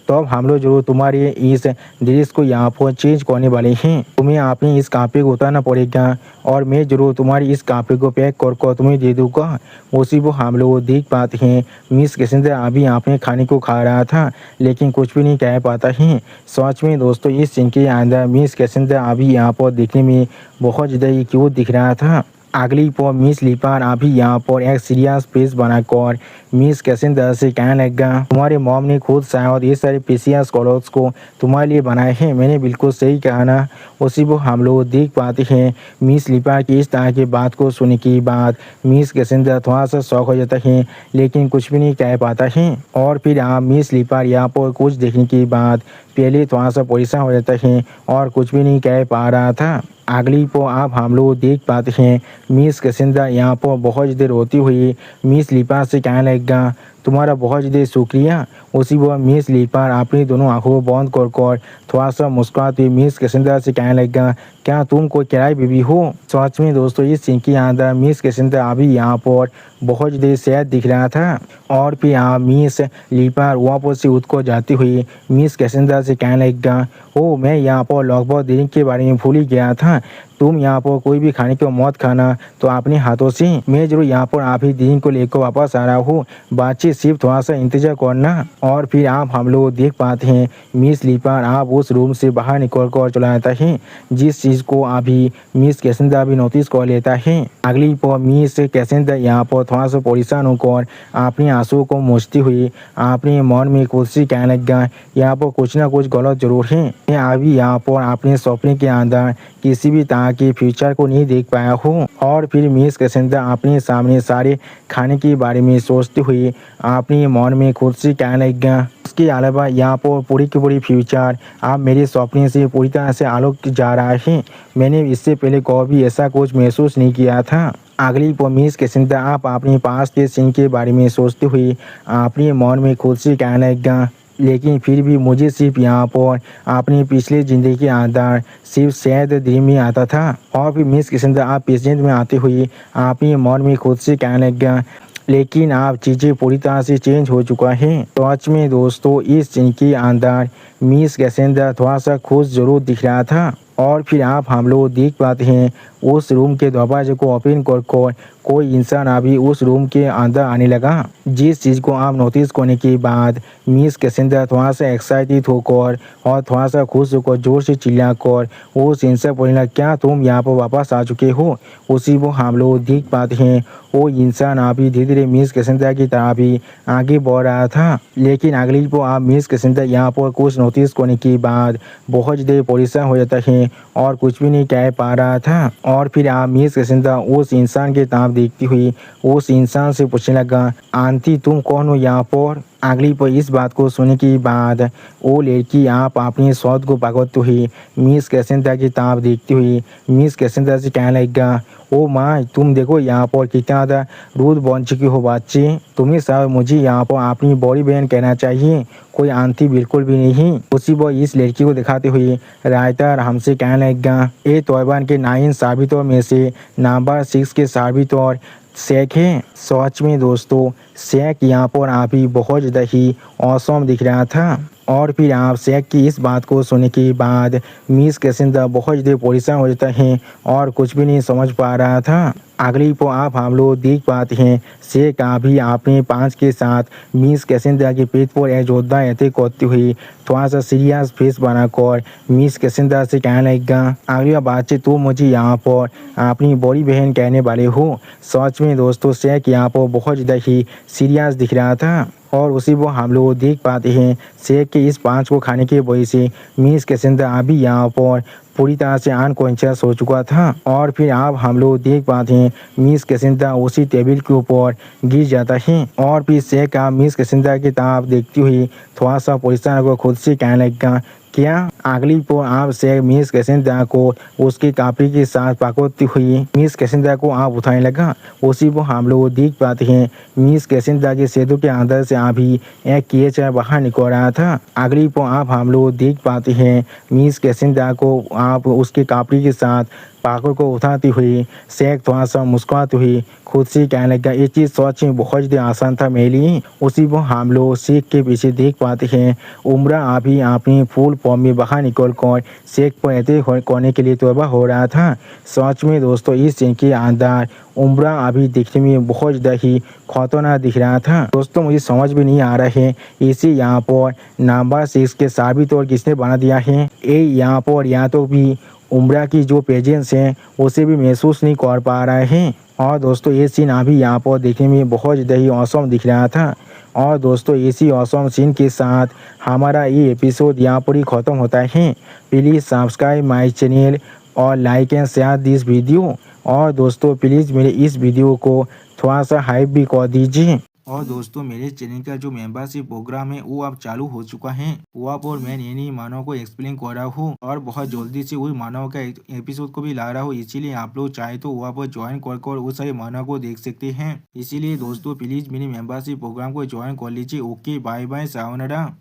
तो अब हम लोग जरूर तुम्हारे इस ड्रेस को यहाँ पर चेंज करने वाले हैं। तुम्हें अपने इस कपड़े को उतारना पड़ेगा और मैं जरूर तुम्हारी इस कपड़े को पैक कर तुम्हें दे दूंगा। उसी वो हम लोग देख पाते हैं मिस कैसेंड्रा अभी अपने खाने को खा रहा था लेकिन कुछ भी नहीं कह पाता है। सच में दोस्तों इस सीन के अंदर मिस कैसेंड्रा अभी यहाँ पर दिखने में बहुत ज़्यादा ही क्यूट दिख रहा था। अगली पर मिस लिपार अभी यहाँ पर एक सीरियस फेस बनाकर मिस कैसेंड्रा से कहने लगा, तुम्हारे मॉम ने खुद शायद ये सारे प्रीशियस क्लॉथ्स को तुम्हारे लिए बनाए हैं। मैंने बिल्कुल सही कहा ना। उसी वो हम लोग देख पाते हैं मिस लिपार की इस तरह की बात को सुनने के बाद मिस कैसेंड्रा थोड़ा सा शौक हो जाता है लेकिन कुछ भी नहीं कह पाता है। और फिर आप मिस लिपार यहाँ पर कुछ देखने के बाद पहले थोड़ा सा परेशान हो जाता है और कुछ भी नहीं कह पा रहा था। अगली को आप हम लोग देख पाते हैं मिस कैसेंड्रा यहाँ पर बहुत ज़्यादा रोती हुई मिस लिपार से कहने लगेगा, तुम्हारा बहुत ज़्यादा शुक्रिया। उसी वो मिस लिपार अपनी दोनों आंखों को बंद कर थोड़ा सा मुस्कुराती हुई मिस कैसेंड्रा से कहने लगेगा, क्या तुम कोई किराए बीवी हो? सच में दोस्तों इस सीन के अंदर मिस कैसेंड्रा अभी यहाँ पर बहुत ज़्यादा सैड दिख रहा था। और फिर यहाँ मिस लिपार वापस से उठ कर जाती हुई मिस कैसेंड्रा से कहने लगेगा, ओ मैं यहाँ पर लगभग दिन के बारे में भूल ही गया था। तुम यहाँ पर कोई भी खाने को मत खाना तो अपने हाथों से। मैं जरूर यहाँ पर आप ही दिन को लेकर वापस आ रहा हूँ। बातचीत सिर्फ थोड़ा सा इंतजार करना। और फिर आप हम लोग देख पाते हैं मिस लिपार आप उस रूम से बाहर निकल कर चला जाता है जिस चीज़ को अभी मिस कैसेंड्रा भी नोटिस कर लेता है। अगली पर मिस कैसेंड्रा यहाँ पर थोड़ा सा परेशान होकर अपने आंसू को मोचती हुई अपने मन में खुद से कहने लगा, यहाँ पर कुछ ना कुछ गलत जरूर है। मैं अभी यहाँ पर अपने सपने के अंदर किसी भी तरह के फ्यूचर को नहीं देख पाया हूँ। और फिर मिस कैसेंड्रा अपने सामने सारे खाने के बारे में सोचते हुए अपने मन में खुद से कहने लगा, इसके अलावा यहाँ पर पूरी की पूरी फ्यूचर आप मेरे सपने से पूरी तरह से आलोक जा रहा है। मैंने इससे पहले कभी ऐसा कुछ महसूस नहीं किया था। अगली पर मिस कैसेंड्रा आप अपने पास के सीन के बारे में सोचते हुए अपने मन में खुद से कहने लगा, लेकिन फिर भी मुझे सिर्फ यहाँ पर अपनी पिछली ज़िंदगी के अंदर सिर्फ सैद ड्रीम में आता था। और फिर मिस कैसेंड्रा आप प्रेजेंट में आते हुए अपने मन में खुद से कहने लगा, लेकिन आप चीज़ें पूरी तरह से चेंज हो चुका है। तो सच में दोस्तों इस सीन के अंदर मिस कैसेंड्रा थोड़ा सा खुश जरूर दिख रहा था। और फिर आप हम लोग देख पाते हैं उस रूम के दरवाजे को ओपन कर कोई इंसान अभी उस रूम के अंदर आने लगा। जिस चीज़ को आप नोटिस करने के बाद मिस कैसेंड्रा थोड़ा सा एक्साइटेड होकर और थोड़ा सा खुश होकर जोर से चिल्लाकर उस इंसान बोलने लगा, क्या तुम यहाँ पर वापस आ चुके हो? उसी को हम लोग देख पाते हैं वो इंसान अभी धीरे धीरे मिस कैसेंड्रा की तरह भी आगे बढ़ रहा था। लेकिन अगली को आप मिस कैसेंड्रा यहाँ पर कुछ नोटिस करने के बाद बहुत ज़्यादा परेशान हो जाता है और कुछ भी नहीं कह पा रहा था। और फिर आप मिस कैसेंड्रा उस इंसान के तरफ देखती हुई उस इंसान से पूछने लगा, आंटी तुम कौन हो यहाँ पर? अगली पर इस बात को सुनने के बाद वो लड़की आप अपने शौक को पकड़ते हुई मिस कैसेंड्रा की तरफ देखती हुई मिस कैसेंड्रा से कहने लगेगा, ओ माँ तुम देखो यहाँ पर कितना ज़्यादा रूद बन चुकी हो बच्चे। तुम्हें शायद मुझे यहाँ पर अपनी बड़ी बहन कहना चाहिए, कोई आंटी बिल्कुल भी नहीं। उसी वो इस लड़की को दिखाते हुए रायता हमसे कहने लगेगा, ए तौबान के 9 साबितों में से नंबर 6 के साबितों शेख है। सच में दोस्तों शेख यहाँ पर अभी बहुत ज़्यादा ही औसम दिख रहा था। और फिर आप शेख की इस बात को सुनने के बाद मिस कैसेंड्रा बहुत ज़्यादा परेशान हो जाता है और कुछ भी नहीं समझ पा रहा था। अगली को आप हम लोग देख पाते हैं शेख अभी अपने 5 के साथ मिस कैसेंड्रा के पेट पर एक जोरदार अटैक करती हुई थोड़ा सा सीरियस फेस बनाकर मिस कैसेंड्रा से कहने लगेगा, अगली बातचीत तो मुझे यहाँ पर अपनी बड़ी बहन कहने वाले हो। सच में दोस्तों शेख यहाँ पर बहुत ज़्यादा ही सीरियस दिख रहा था। और उसी वो हम लोग देख पाते हैं शेख के इस 5 को खाने की वजह से मिस कैसेंड्रा अभी यहाँ पर पूरी तरह से अनकॉन्शियस हो चुका था। और फिर आप हम लोग देख पाते हैं मिस कैसेंड्रा उसी टेबल के ऊपर गिर जाता है। और फिर शेख आप मिस कैसेंड्रा की तरफ देखती हुई थोड़ा सा परेशान होकर खुद से कहने लगेगा, क्या अगली पोर आप से मिस कैसेंड्रा को उसके कापी के साथ पकड़ती हुई मिस कैसेंड्रा को आप उठाने लगा। उसी को हम लोग देख पाते हैं मिस कैसेंड्रा के सेतु के अंदर से अभी एक केचर बाहर निकल रहा था। अगली पोर आप हम लोग देख पाते हैं मिस कैसेंड्रा को आप उसके कापी के साथ पाकर को उठाती हुई शेख थोड़ा सा मुस्कुराती हुई खुद से कहने लगा ये चीज़ सच में बहुत ज़्यादा आसान था मेरे लिए। उसी को हम लोग शेख के पीछे देख पाते हैं उम्रा अभी अपनी फुल फॉर्म में बाहर निकल कर शेख पर ऐसे करने के लिए तौबा हो रहा था। सच में दोस्तों इस सीन के अंदर उम्रा अभी दिखने में बहुत ज़्यादा ही खतरनाक दिख रहा था। दोस्तों मुझे समझ में नहीं आ रहा है इसे यहाँ पर नंबर 6 के साबित और किसने बना दिया है। ये यहाँ पर या तो भी उम्रा की जो पेजेंस हैं उसे भी महसूस नहीं कर पा रहे हैं। और दोस्तों ये सीन अभी यहाँ पर देखने में बहुत ज़्यादा ही औसम दिख रहा था। और दोस्तों इसी औसम सीन के साथ हमारा ये एपिसोड यहाँ पर ही ख़त्म होता है। प्लीज़ सब्सक्राइब माय चैनल और like and share this video. और दोस्तों प्लीज़ मेरे इस वीडियो को थोड़ा सा हाइप भी कर दीजिए। और दोस्तों मेरे चैनल का जो मेंबरशिप प्रोग्राम है वो अब चालू हो चुका है। वहाँ पर मैं नई नई मानव को एक्सप्लेन कर रहा हूँ और बहुत जल्दी से वही मानव का एपिसोड को भी ला रहा हूँ। इसीलिए आप लोग चाहे तो वहाँ पर ज्वाइन कर वो सारे मानव को देख सकते हैं। इसीलिए दोस्तों प्लीज मेरे मेंबरशिप प्रोग्राम को ज्वाइन कर लीजिए। Okay bye bye sayonara.